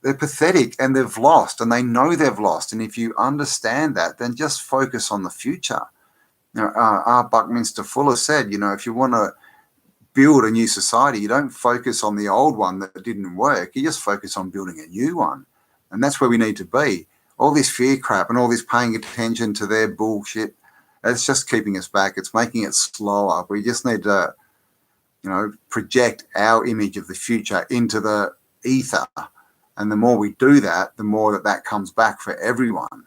they're pathetic, and they've lost, and they know they've lost. And if you understand that, then just focus on the future. You know, R. Buckminster Fuller said, you know, if you want to build a new society, you don't focus on the old one that didn't work. You just focus on building a new one. And that's where we need to be. All this fear crap and all this paying attention to their bullshit, it's just keeping us back. It's making it slower. We just need to, you know, project our image of the future into the ether. And the more we do that, the more that comes back for everyone.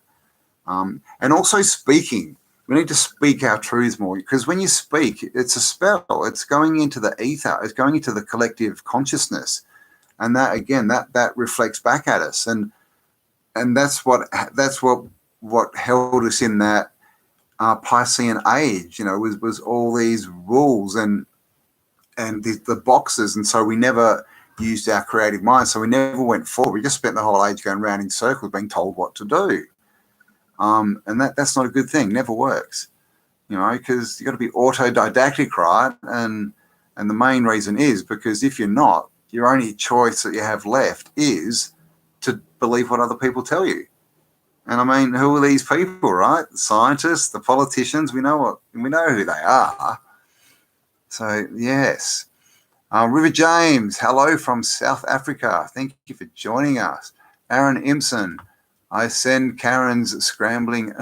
And also speaking. We need to speak our truths more, because when you speak, it's a spell. It's going into the ether. It's going into the collective consciousness, and that again, that reflects back at us, and that's what held us in that Piscean age. You know, was all these rules and the boxes, and so we never used our creative mind. So we never went forward. We just spent the whole age going round in circles, being told what to do. And that's not a good thing. Never works, you know, because you've got to be autodidactic, right? And the main reason is because if you're not, your only choice that you have left is to believe what other people tell you. And I mean, who are these people, right? The scientists, the politicians. We know who they are. So yes, River James, hello from South Africa. Thank you for joining us. Aaron Imson. I send Karen's scrambling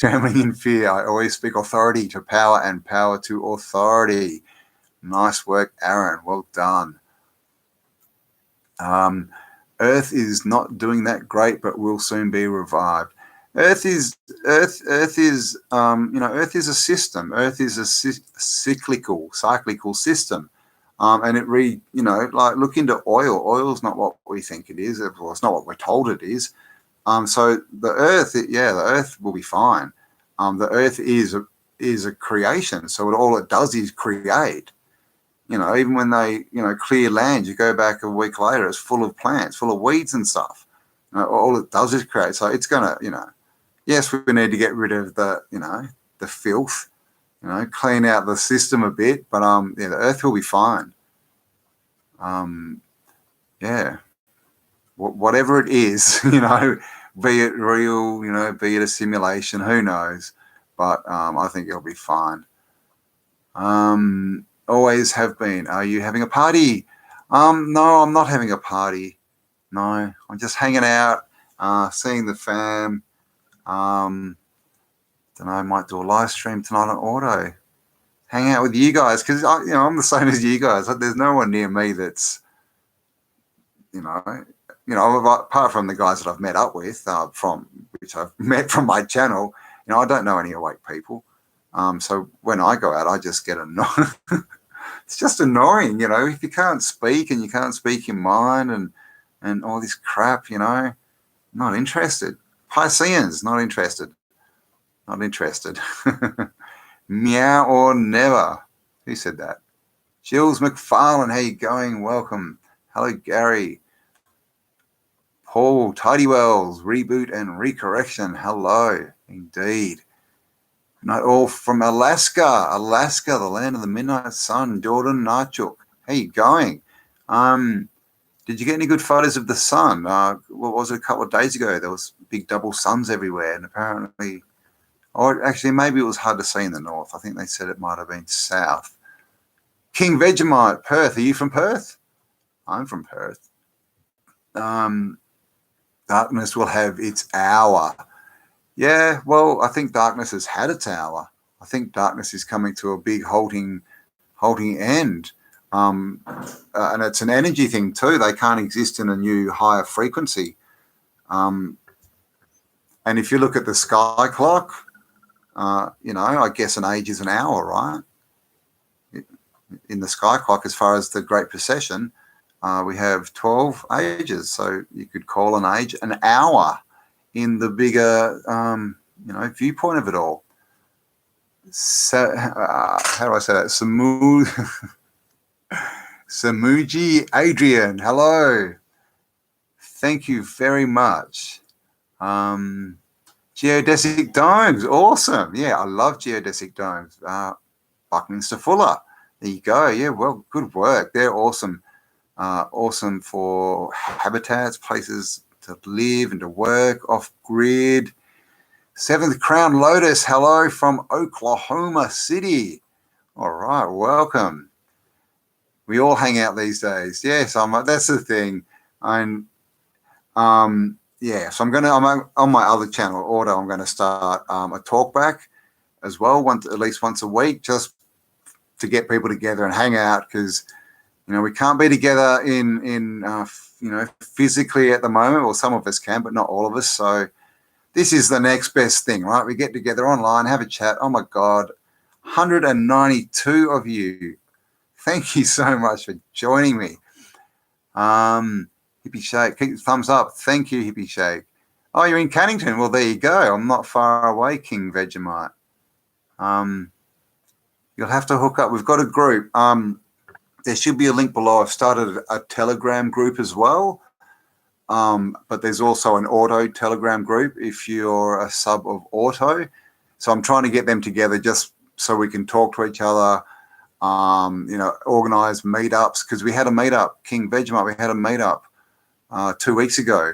in fear. I always speak authority to power and power to authority. Nice work, Aaron. Well done. Earth is not doing that great, but will soon be revived. Earth is Earth is a system. Earth is a cyclical system. And it like look into oil. Oil's not what we think it is. Well, it's not what we're told it is. So the Earth, the Earth will be fine. The Earth is a creation. So all it does is create. You know, even when they clear land, you go back a week later, it's full of plants, full of weeds and stuff. You know, all it does is create. So it's gonna, yes, we need to get rid of the filth, clean out the system a bit. But the Earth will be fine. Whatever it is, be it real, be it a simulation, who knows? But I think it'll be fine. Always have been. Are you having a party? No, I'm not having a party. No, I'm just hanging out, seeing the fam. Don't know, I might do a live stream tonight on Auto. Hang out with you guys, because I'm the same as you guys. There's no one near me that's, apart from the guys that I've met up with, which I've met from my channel, I don't know any awake people. So when I go out, I just get annoyed. It's just annoying, if you can't speak and you can't speak your mind and all this crap, not interested. Pisceans, not interested. Not interested. Meow or never. Who said that? Jules McFarlane, how you going? Welcome. Hello, Gary. Paul Tidywells, reboot and recorrection. Hello, indeed. Not all from Alaska, the land of the midnight sun. Jordan Narchuk, how you going? Did you get any good photos of the sun? What was it, a couple of days ago? There was big double suns everywhere, and apparently, or actually maybe it was hard to see in the north. I think they said it might have been south. King Vegemite, Perth. Are you from Perth? I'm from Perth. Darkness will have its hour. Yeah, well, I think darkness has had its hour. I think darkness is coming to a big halting end. And it's an energy thing too. They can't exist in a new higher frequency. And if you look at the sky clock, I guess an age is an hour, right? In the sky clock, as far as the Great Precession, we have 12 ages. So you could call an age an hour in the bigger, viewpoint of it all. So, how do I say that? Samuji Adrian, hello. Thank you very much. Geodesic domes, awesome. Yeah, I love geodesic domes. Buckminster Fuller, there you go. Yeah, well, good work. They're awesome. Awesome for habitats, places to live and to work, off-grid. Seventh Crown Lotus, hello from Oklahoma City. All right, welcome. We all hang out these days. Yes, that's the thing. Yeah, so I'm on my other channel, Auto, I'm going to start a talk back as well, at least once a week, just to get people together and hang out, because we can't be together in physically at the moment. Well, some of us can, but not all of us. So this is the next best thing, right? We get together online, have a chat. Oh my God, 192 of you. Thank you so much for joining me. Hippie Shake, thumbs up. Thank you, Hippie Shake. Oh, you're in Cannington. Well, there you go. I'm not far away, King Vegemite. You'll have to hook up. We've got a group. There should be a link below. I've started a Telegram group as well. But there's also an Auto Telegram group if you're a sub of Auto. So I'm trying to get them together just so we can talk to each other, organize meetups, because we had a meetup, King Vegemite, we had a meetup 2 weeks ago,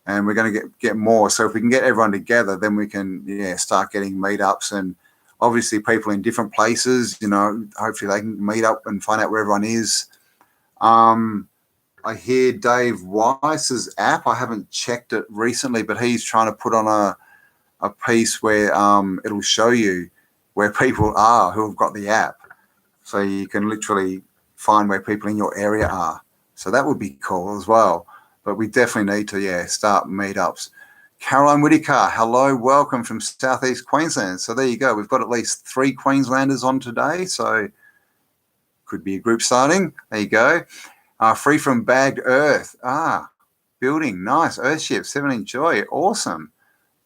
and we're going to get more. So if we can get everyone together, then we can start getting meetups, and obviously people in different places, hopefully they can meet up and find out where everyone is. I hear Dave Weiss's app. I haven't checked it recently, but he's trying to put on a piece where it'll show you where people are who have got the app. So you can literally find where people in your area are. So that would be cool as well. But we definitely need to, start meetups. Caroline Whitaker, hello, welcome from Southeast Queensland. So there you go. We've got at least 3 Queenslanders on today. So could be a group starting. There you go. Free from bagged earth. Building. Nice. Earthships. 17 Joy. Awesome.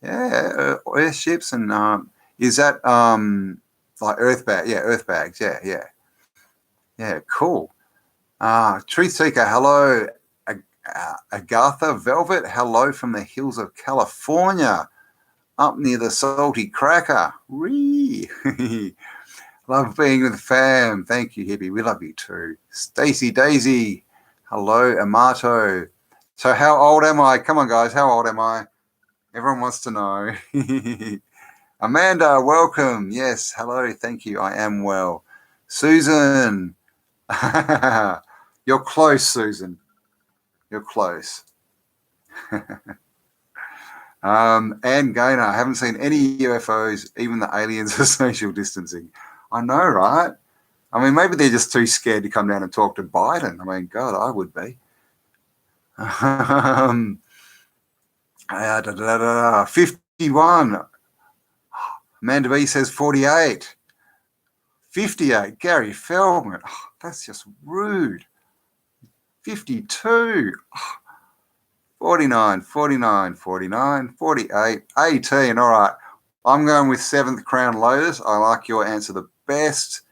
Yeah. Earthships. And is that like earth bag? Yeah. Earth bags. Yeah. Yeah. Cool. Truth Seeker. Hello. Agatha Velvet. Hello from the hills of California. Up near the Salty Cracker. Whee. Love being with the fam. Thank you, Hippie. We love you too. Stacy Daisy. Hello, Amato. So how old am I? Come on, guys. How old am I? Everyone wants to know. Amanda, welcome. Yes, hello. Thank you. I am well. Susan. You're close, Susan. You're close. Anne Gaynor. I haven't seen any UFOs. Even the aliens are social distancing. I know, right? I mean, maybe they're just too scared to come down and talk to Biden. I mean, God, I would be. 51. Amanda B says 48. 58. Gary Feldman. Oh, that's just rude. 52. 49, 49, 49, 48, 18. All right. I'm going with 7th Crown Lotus. I like your answer the best.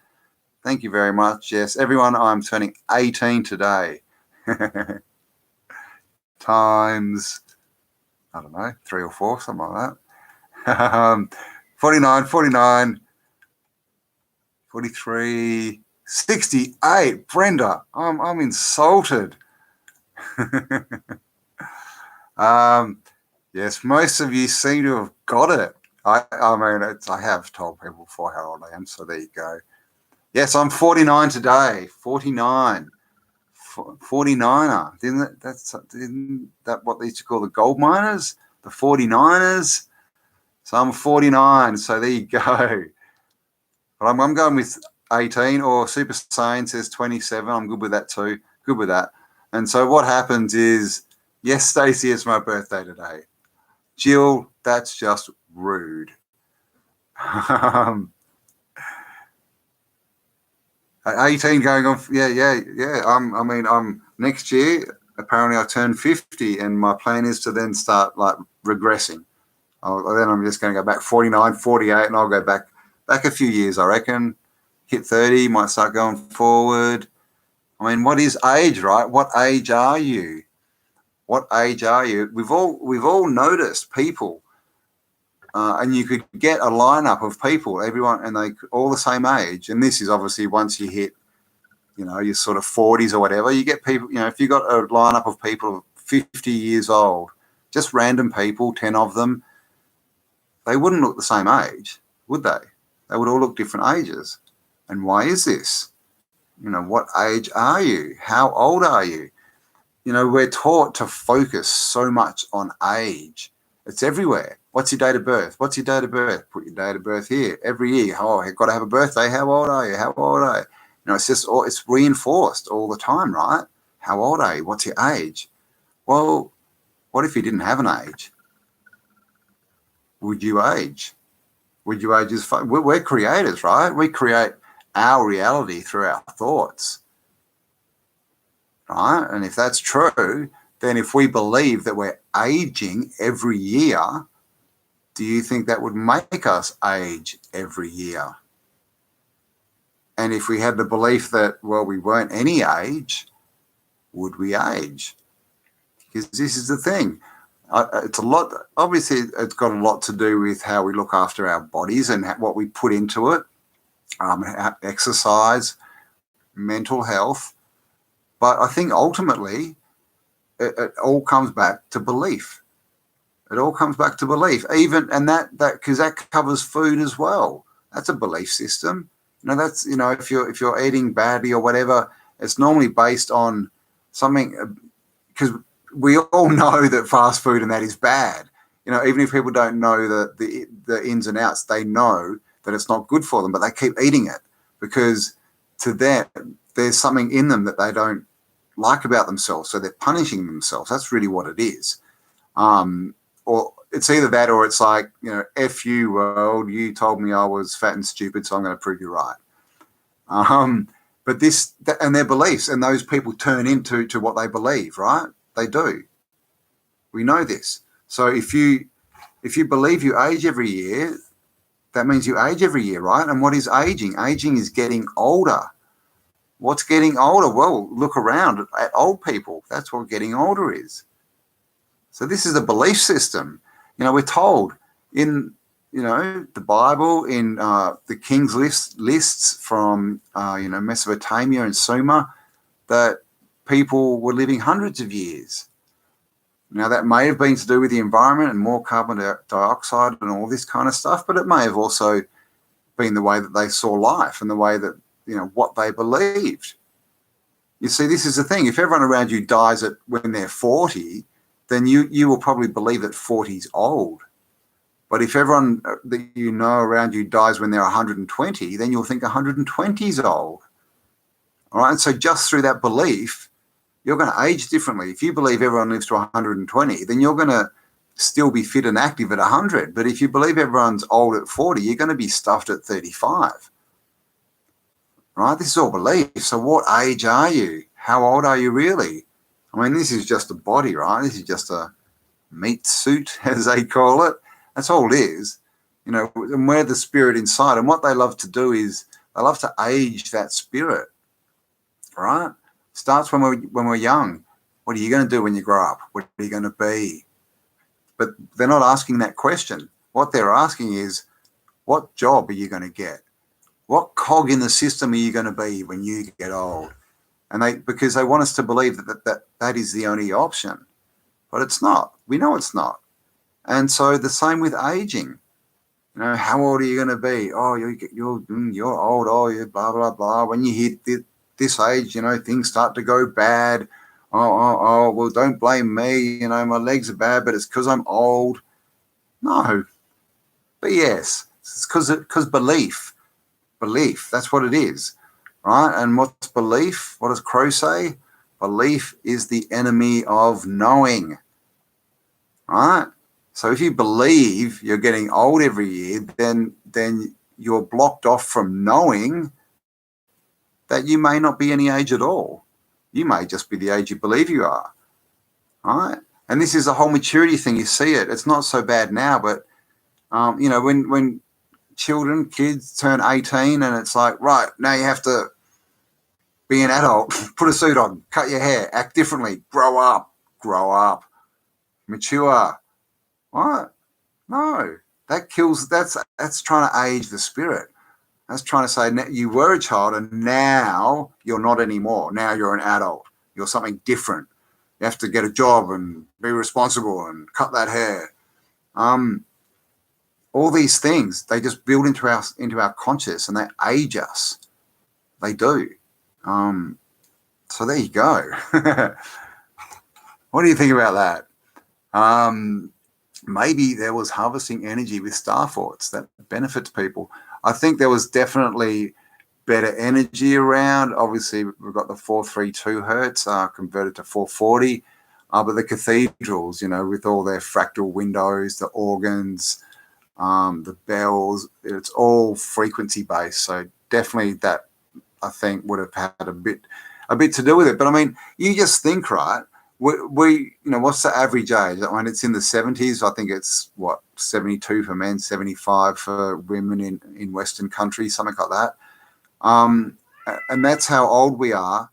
Thank you very much. Yes, everyone, I'm turning 18 today. Times, I don't know, 3 or 4, something like that. 49, 49, 43, 68. Brenda, I'm insulted. Yes, most of you seem to have got it. I mean, I have told people before how old I am, so there you go. Yes, I'm 49 today. 49. 49er. Isn't that what they used to call the gold miners? The 49ers? So I'm 49, so there you go. But I'm going with 18, or Super Saiyan says 27. I'm good with that too. Good with that. And so what happens is, yes, Stacey, it's my birthday today. Jill, that's just rude. 18 going on. Yeah. I'm next year. Apparently, I turn 50, and my plan is to then start like regressing. Then I'm just going to go back 49, 48, and I'll go back a few years. I reckon hit 30, might start going forward. I mean, what is age, right? What age are you? What age are you? We've all noticed people, and you could get a lineup of people, everyone, and they all the same age. And this is obviously once you hit, your sort of 40s or whatever, you get people, if you got a lineup of people 50 years old, just random people, 10 of them, they wouldn't look the same age, would they? They would all look different ages. And why is this? What age are you? How old are you? We're taught to focus so much on age. It's everywhere. What's your date of birth? What's your date of birth? Put your date of birth here. Every year, I've got to have a birthday. How old are you? How old are you? It's reinforced all the time, right? How old are you? What's your age? Well, what if you didn't have an age? Would you age? Would you age as fun? We're creators, right? We create our reality through our thoughts, right? And if that's true, then if we believe that we're aging every year, do you think that would make us age every year? And if we had the belief that, well, we weren't any age, would we age? Because this is the thing. It's a lot. Obviously, it's got a lot to do with how we look after our bodies and what we put into it, exercise, mental health. But I think ultimately, it all comes back to belief. It all comes back to belief. And that because that covers food as well. That's a belief system. That's if you're eating badly or whatever, it's normally based on something, because we all know that fast food and that is bad. Even if people don't know the ins and outs, they know that it's not good for them, but they keep eating it because to them there's something in them that they don't like about themselves, so they're punishing themselves. That's really what it is. Or it's either that or it's like, F you world, you told me I was fat and stupid, so I'm going to prove you right. But and their beliefs, and those people turn into what they believe, right? They do. We know this. So if you believe you age every year, that means you age every year, right? And what is aging? Aging is getting older. What's getting older? Well, look around at old people. That's what getting older is. So this is a belief system. We're told in, the Bible, in the king's lists from, Mesopotamia and Sumer, that people were living hundreds of years. Now, that may have been to do with the environment and more carbon dioxide and all this kind of stuff, but it may have also been the way that they saw life and the way that, what they believed. You see, this is the thing. If everyone around you dies when they're 40, then you will probably believe that 40 is old. But if everyone that you know around you dies when they're 120, then you'll think 120 is old. All right, and so just through that belief, you're going to age differently. If you believe everyone lives to 120, then you're going to still be fit and active at 100. But if you believe everyone's old at 40, you're going to be stuffed at 35. Right? This is all belief. So what age are you? How old are you really? I mean, this is just a body, right? This is just a meat suit, as they call it. That's all it is. And we're the spirit inside. And what they love to do is they love to age that spirit, right? Starts when we're young. What are you going to do when you grow up? What are you going to be? But they're not asking that question. What they're asking is, what job are you going to get? What cog in the system are you going to be when you get old? And because they want us to believe that is the only option. But it's not. We know it's not. And so the same with aging. How old are you going to be? Oh, you're old. Oh, you're blah, blah, blah. When you hit this age, things start to go bad. Oh, well, don't blame me. My legs are bad, but it's because I'm old. No. But yes, it's because belief. Belief, that's what it is, right? And what's belief? What does Crow say? Belief is the enemy of knowing, right? So if you believe you're getting old every year, then you're blocked off from knowing that you may not be any age at all. You may just be the age you believe you are, right? And this is the whole maturity thing. You see it. It's not so bad now, but, when kids turn 18 and it's like, right, now you have to be an adult, put a suit on, cut your hair, act differently, grow up, mature. What? No, that kills. That's trying to age the spirit. That's trying to say you were a child and now you're not anymore. Now you're an adult. You're something different. You have to get a job and be responsible and cut that hair. All these things, they just build into our conscious and they age us. They do. So there you go. What do you think about that? Maybe there was harvesting energy with star forts that benefits people. I think there was definitely better energy around. Obviously, we've got the 432 hertz converted to 440. But the cathedrals, with all their fractal windows, the organs, the bells, it's all frequency based. So definitely that, I think, would have had a bit to do with it. But I mean, you just think, right? We what's the average age? I mean, it's in the 70s. I think it's 72 for men, 75 for women in Western countries, something like that. And that's how old we are.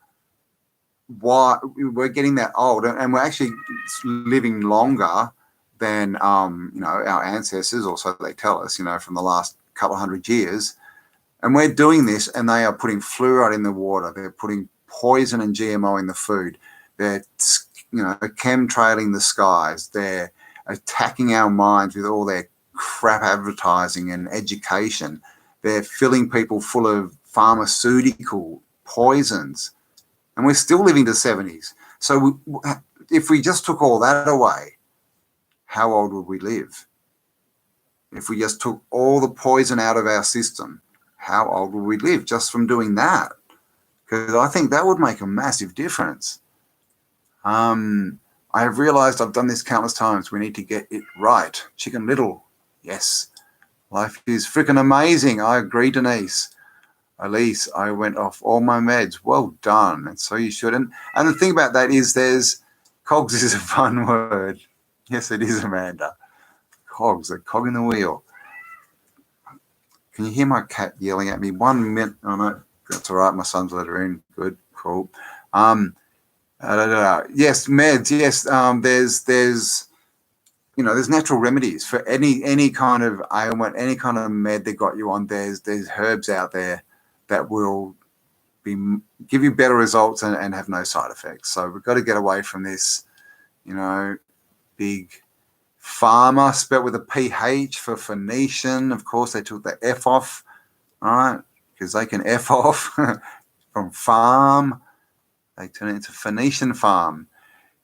Why we're getting that old, and we're actually living longer than our ancestors, or so they tell us, from the last couple of hundred years. And we're doing this, and they are putting fluoride in the water. They're putting poison and GMO in the food. They're chemtrailing the skies. They're attacking our minds with all their crap advertising and education. They're filling people full of pharmaceutical poisons. And we're still living to 70s. So if we just took all that away, how old would we live? If we just took all the poison out of our system, how old would we live just from doing that? Because I think that would make a massive difference. I have realized, I've done this countless times, we need to get it right. Chicken Little, yes. Life is freaking amazing. I agree, Denise. Elise, I went off all my meds. Well done. And so you should. And the thing about that is cogs is a fun word. Yes, it is, Amanda. Cogs, a cog in the wheel. Can you hear my cat yelling at me? 1 minute. Oh, no, that's all right. My son's let her in. Good, cool. Yes, meds. Yes, there's natural remedies for any kind of ailment, any kind of med they got you on. There's herbs out there that will give you better results and have no side effects. So we've got to get away from this, big pharma, spelled with a PH for Phoenician. Of course, they took the F off, right? Because they can F off from farm. They turn it into Phoenician farm.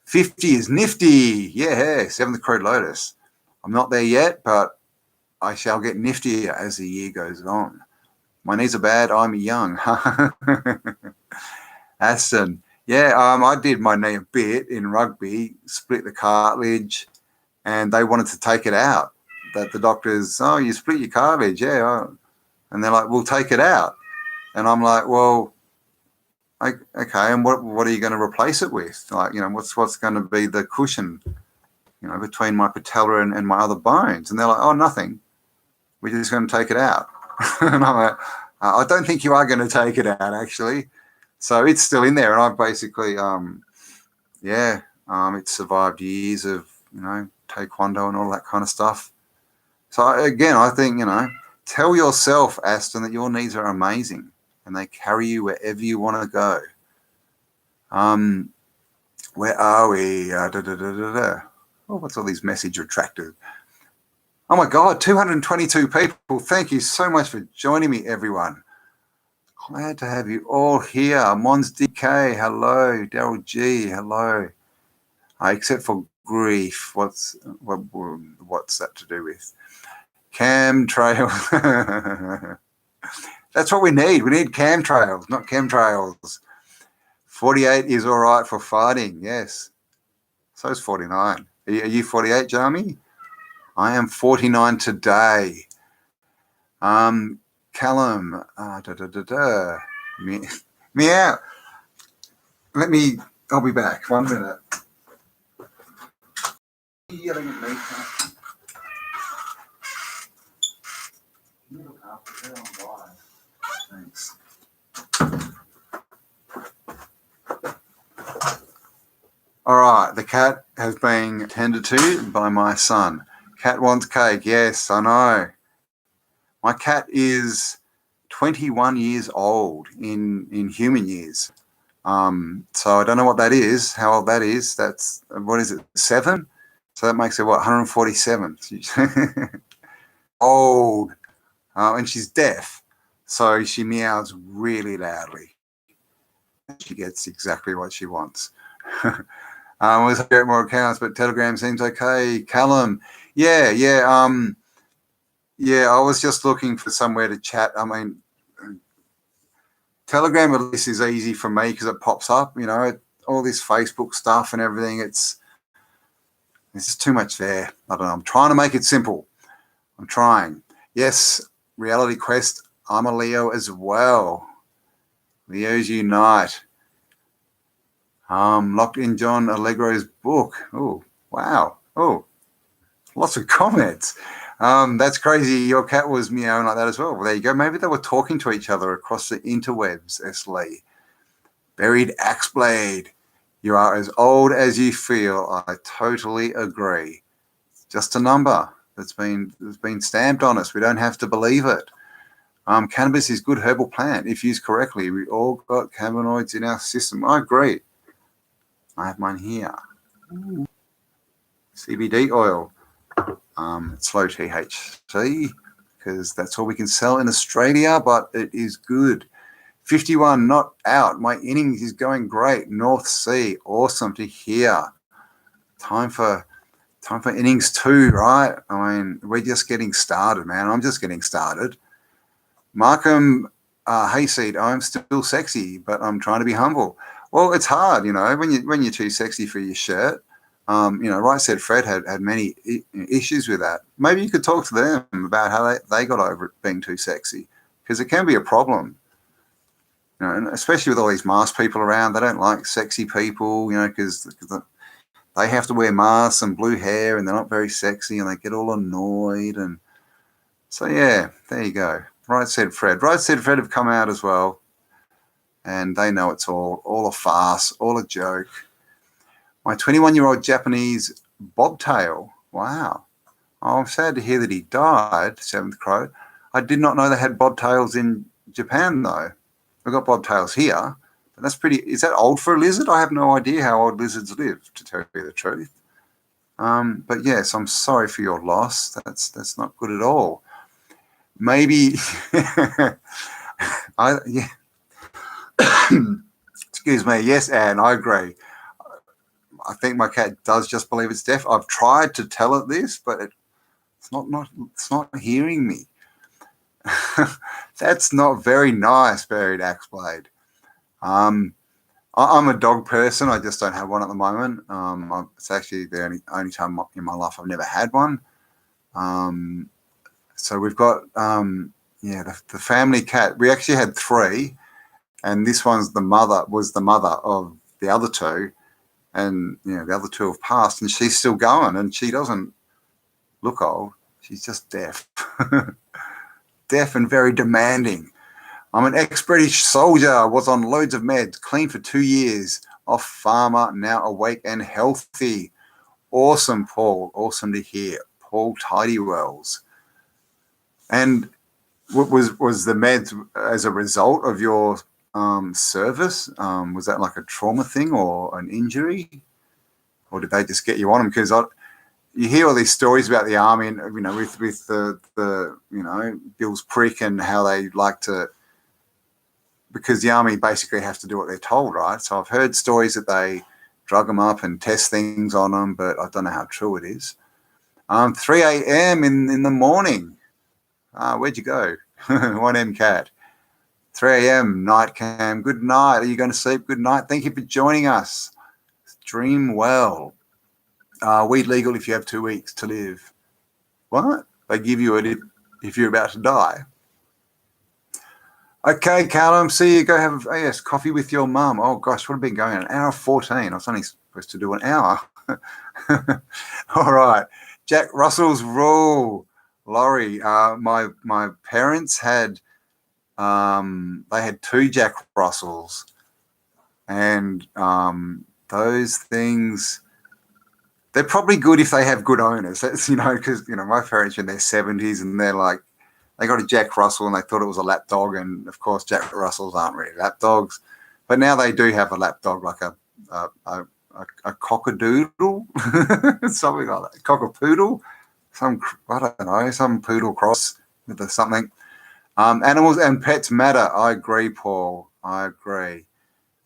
50 is nifty. Yeah, seventh crowed lotus. I'm not there yet, but I shall get niftier as the year goes on. My knees are bad. I'm young. Aston. Yeah, I did my knee a bit in rugby, split the cartilage, and they wanted to take it out. That the doctors, you split your cartilage, yeah. And they're like, we'll take it out. And I'm like, well, okay, and what are you going to replace it with? Like, what's going to be the cushion, between my patella and my other bones? And they're like, oh, nothing. We're just going to take it out. And I'm like, I don't think you are going to take it out, actually. So it's still in there, and I've basically, it's survived years of, taekwondo and all that kind of stuff. So again, I think, tell yourself, Aston, that your knees are amazing and they carry you wherever you want to go. Where are we? Oh, what's all these message retracted? Oh my God, 222 people. Thank you so much for joining me, everyone. Glad to have you all here. Mons DK, hello. Daryl G, hello. Except for grief, what's that to do with? Chemtrails. That's what we need. We need chemtrails, not chemtrails. 48 is all right for fighting, yes. So is 49. Are you 48, Jamie? I am 49 today. Callum, meow. I'll be back. 1 minute. Are you yelling at me? Can you look after her on live? Thanks. All right, the cat has been tended to by my son. Cat wants cake. Yes, I know. My cat is 21 years old in human years. So I don't know what that is, how old that is. That's, what is it, 7? So that makes it, what, 147? Old. And she's deaf. So she meows really loudly. She gets exactly what she wants. We'll get more accounts, but Telegram seems okay. Callum, yeah. I was just looking for somewhere to chat. I mean, Telegram at least is easy for me because it pops up, all this Facebook stuff and everything. It's just too much there. I don't know. I'm trying to make it simple. I'm trying. Yes, Reality Quest. I'm a Leo as well. Leos unite. Locked in John Allegro's book. Oh, wow. Oh, lots of comments. That's crazy. Your cat was meowing like that as well. Well, there you go. Maybe they were talking to each other across the interwebs, S. Lee. Buried Axeblade. You are as old as you feel. I totally agree. Just a number that's been stamped on us. We don't have to believe it. Cannabis is good herbal plant if used correctly. We all got cannabinoids in our system. I agree. I have mine here. CBD oil. It's low THC because that's all we can sell in Australia, but it is good. 51 not out. My innings is going great. North Sea, awesome to hear. Time for innings 2, right? I mean, we're just getting started, man. I'm just getting started. Markham Hayseed, I'm still sexy, but I'm trying to be humble. Well, it's hard, when you're too sexy for your shirt. Right Said Fred had many issues with that. Maybe you could talk to them about how they got over it being too sexy, because it can be a problem. And especially with all these masked people around, they don't like sexy people, because they have to wear masks and blue hair and they're not very sexy and they get all annoyed. And so, yeah, there you go. Right Said Fred. Right Said Fred have come out as well. And they know it's all a farce, all a joke. My 21-year-old Japanese bobtail. Wow. Oh, I'm sad to hear that he died, Seventh Crow. I did not know they had bobtails in Japan, though. We've got bobtails here. But that's pretty... Is that old for a lizard? I have no idea how old lizards live, to tell you the truth. But yes, I'm sorry for your loss. That's not good at all. Maybe... yeah. Excuse me. Yes, Anne, I agree. I think my cat does just believe it's deaf. I've tried to tell it this, but it's not hearing me. That's not very nice, Buried Axeblade. I'm a dog person. I just don't have one at the moment. It's actually the only time in my life I've never had one. So we've got the family cat. We actually had 3, and this was the mother of the other 2. And, the other 2 have passed, and she's still going, and she doesn't look old. She's just deaf. Deaf and very demanding. I'm an ex-British soldier, was on loads of meds, clean for 2 years, off farmer, now awake and healthy. Awesome, Paul. Awesome to hear. Paul Tidywells. And was the meds as a result of your service? Was that like a trauma thing or an injury, or did they just get you on them? Because you hear all these stories about the army, and with the Bill's prick and how they like to, because the army basically have to do what they're told, right? So I've heard stories that they drug them up and test things on them, but I don't know how true it is. 3 a.m. in the morning. Where'd you go? 1M cat. 3 a.m. night cam. Good night. Are you going to sleep? Good night. Thank you for joining us. Dream well. Weed legal if you have 2 weeks to live. What? They give you it if you're about to die. Okay, Callum, see you. Go have coffee with your mum. Oh, gosh, what have been going on? An hour 14. I was only supposed to do an hour. All right. Jack Russell's Rule. Laurie, my parents had... they had 2 Jack Russells, and those things, they're probably good if they have good owners. That's, because, my parents are in their 70s and they're like, they got a Jack Russell and they thought it was a lap dog. And of course, Jack Russells aren't really lap dogs. But now they do have a lap dog, like a cockadoodle, something like that, cockapoodle, I don't know, some poodle cross with something. Animals and pets matter. I agree, Paul. I agree.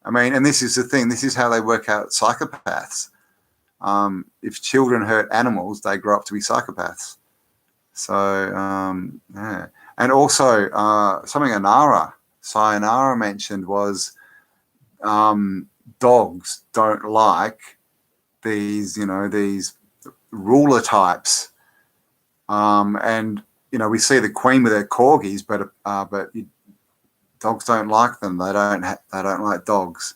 I mean, and this is the thing. This is how they work out psychopaths. If children hurt animals, they grow up to be psychopaths. So, yeah. And also, something Sayonara mentioned was dogs don't like these, these ruler types. And, we see the Queen with her corgis, but dogs don't like them. They don't like dogs.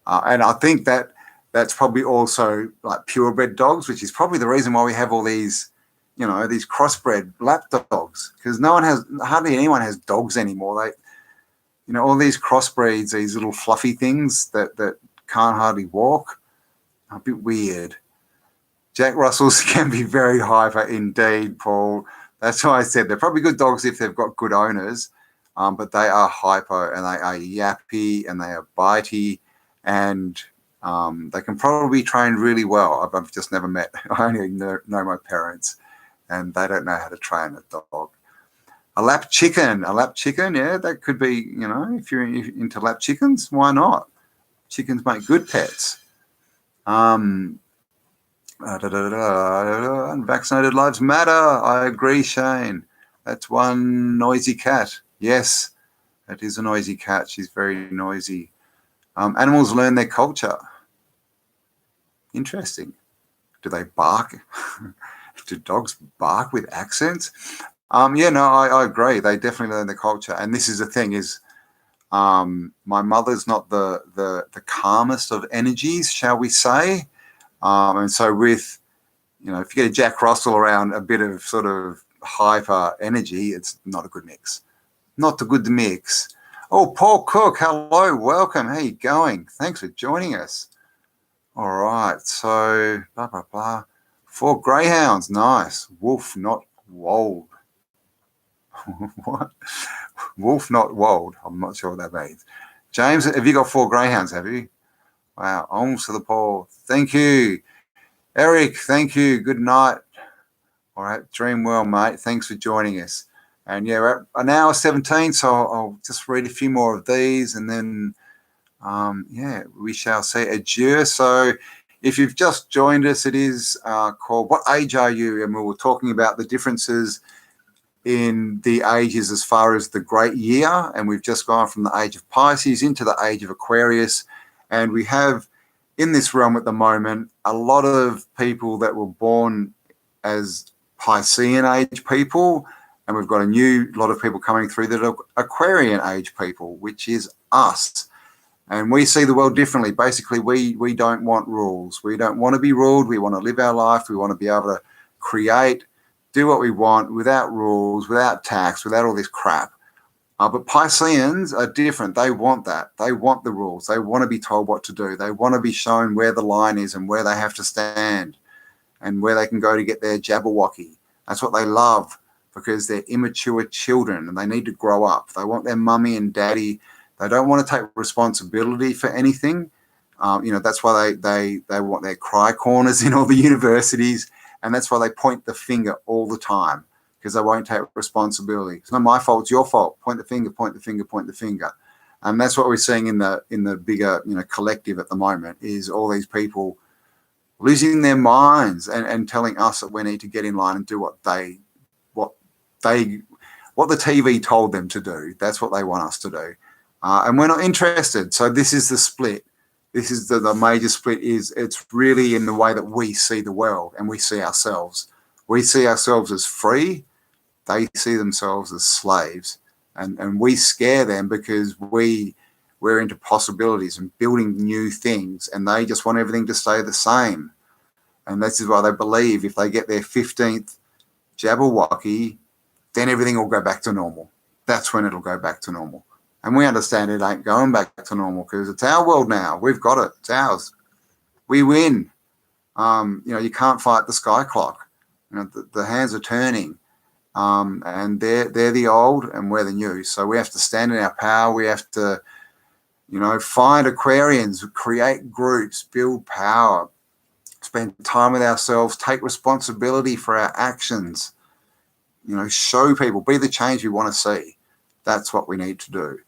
And I think that's probably also like purebred dogs, which is probably the reason why we have all these, these crossbred lap dogs, because hardly anyone has dogs anymore. All these crossbreeds, these little fluffy things that can't hardly walk, a bit weird. Jack Russells can be very hyper indeed, Paul. That's why I said they're probably good dogs if they've got good owners, but they are hyper and they are yappy and they are bitey, and they can probably be trained really well. I've just never met. I only know my parents, and they don't know how to train a dog. A lap chicken, yeah, that could be, if you're into lap chickens, why not? Chickens make good pets. Unvaccinated lives matter. I agree, Shane. That's one noisy cat. Yes, that is a noisy cat. She's very noisy. Animals learn their culture. Interesting. Do they bark? Do dogs bark with accents? Yeah, no, I agree. They definitely learn their culture. And this is the thing is, my mother's not the calmest of energies, shall we say. And so with, if you get a Jack Russell around a bit of sort of hyper energy, it's not a good mix. Not a good mix. Oh, Paul Cook, hello, welcome. How you going? Thanks for joining us. All right, so blah, blah, blah. 4 greyhounds, nice. Wolf, not wold. What? Wolf, not wold. I'm not sure what that means. James, have you got 4 greyhounds, have you? Wow, almost to the pole. Thank you. Eric, thank you. Good night. All right, dream well, mate. Thanks for joining us. And yeah, we're at an hour 17, so I'll just read a few more of these and then, yeah, we shall say adieu. So if you've just joined us, it is called What Age Are You? And we were talking about the differences in the ages as far as the great year. And we've just gone from the age of Pisces into the age of Aquarius. And we have in this realm at the moment a lot of people that were born as Piscean age people, and we've got a new lot of people coming through that are Aquarian age people, which is us. And we see the world differently. Basically, we don't want rules. We don't want to be ruled. We want to live our life. We want to be able to create, do what we want without rules, without tax, without all this crap. But Pisceans are different. They want that. They want the rules. They want to be told what to do. They want to be shown where the line is and where they have to stand and where they can go to get their Jabberwocky. That's what they love, because they're immature children and they need to grow up. They want their mummy and daddy. They don't want to take responsibility for anything. That's why they want their cry corners in all the universities, and that's why they point the finger all the time, because they won't take responsibility. It's not my fault, it's your fault. Point the finger, point the finger, point the finger. And that's what we're seeing in the bigger, collective at the moment, is all these people losing their minds and telling us that we need to get in line and do what the TV told them to do. That's what they want us to do. And we're not interested. So this is the split. This is the major split. It's really in the way that we see the world and we see ourselves. We see ourselves as free. They see themselves as slaves. And we scare them because we're into possibilities and building new things, and they just want everything to stay the same. And this is why they believe if they get their 15th Jabberwocky, then everything will go back to normal. That's when it'll go back to normal. And we understand it ain't going back to normal because it's our world now. We've got it. It's ours. We win. You can't fight the sky clock. The hands are turning, and they're the old and we're the new. So we have to stand in our power. We have to, find Aquarians, create groups, build power, spend time with ourselves, take responsibility for our actions. Show people, be the change we want to see. That's what we need to do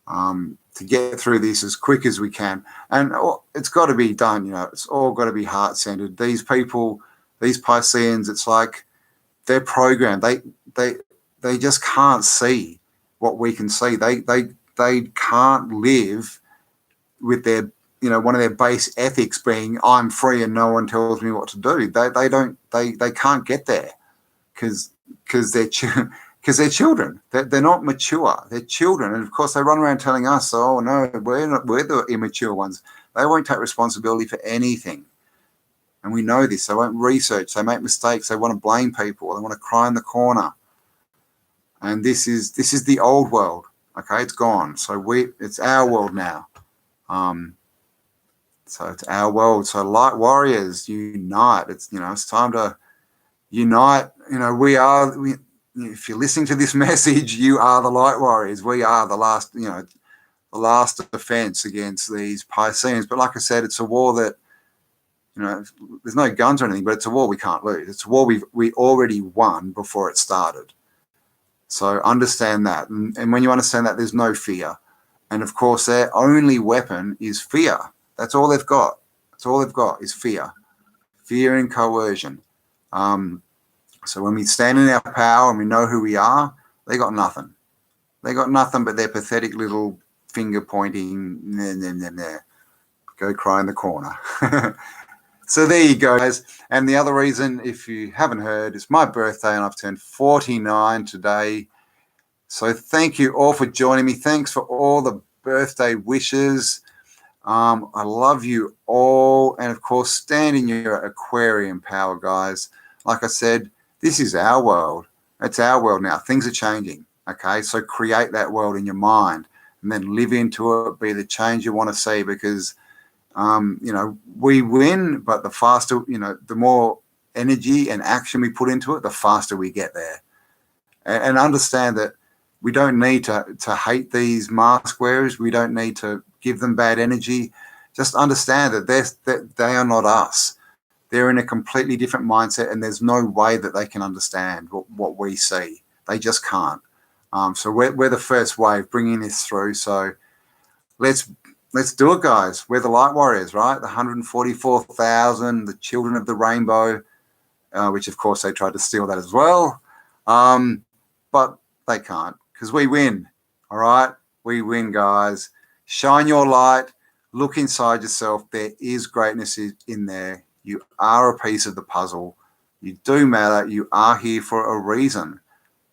to get through this as quick as we can. And it's got to be done. It's all got to be heart-centered. These people, these Pisceans, it's like they're programmed. They just can't see what we can see. They can't live with their, one of their base ethics being I'm free and no one tells me what to do. They can't get there because they're children. They're not mature. They're children, and of course they run around telling us, "Oh no, we're the immature ones." They won't take responsibility for anything, and we know this. They won't research. They make mistakes. They want to blame people. They want to cry in the corner. And this is the old world. Okay, it's gone. So it's our world now. So it's our world. So light warriors, unite. It's time to unite. If you're listening to this message, you are the light warriors. We are the last, the last defense against these Pisceans. But like I said, it's a war that, there's no guns or anything, but it's a war we can't lose. It's a war we already won before it started. So understand that. And when you understand that, there's no fear. And of course, their only weapon is fear. That's all they've got. That's all they've got is fear. Fear and coercion. So when we stand in our power and we know who we are, they got nothing. They got nothing but their pathetic little finger pointing, nah. Go cry in the corner. So there you go, guys. And the other reason, if you haven't heard, it's my birthday and I've turned 49 today. So thank you all for joining me. Thanks for all the birthday wishes. I love you all. And of course, stand in your Aquarian power, guys. Like I said, this is our world. It's our world now. Things are changing. Okay, so create that world in your mind and then live into it. Be the change you want to see, because we win, but the faster, the more energy and action we put into it, the faster we get there. And understand that we don't need to hate these mask wearers. We don't need to give them bad energy. Just understand that they are not us. They're in a completely different mindset, and there's no way that they can understand what we see. They just can't. So we're the first wave bringing this through. So let's do it, guys. We're the light warriors, right? The 144,000, the children of the rainbow, which of course they tried to steal that as well. But they can't, because we win. All right, we win, guys. Shine your light. Look inside yourself. There is greatness in there. You are a piece of the puzzle. You do matter. You are here for a reason,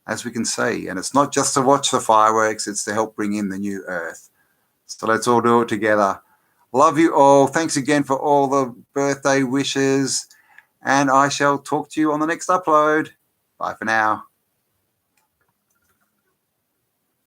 as we can see. And it's not just to watch the fireworks. It's to help bring in the new earth. So let's all do it together. Love you all. Thanks again for all the birthday wishes. And I shall talk to you on the next upload. Bye for now.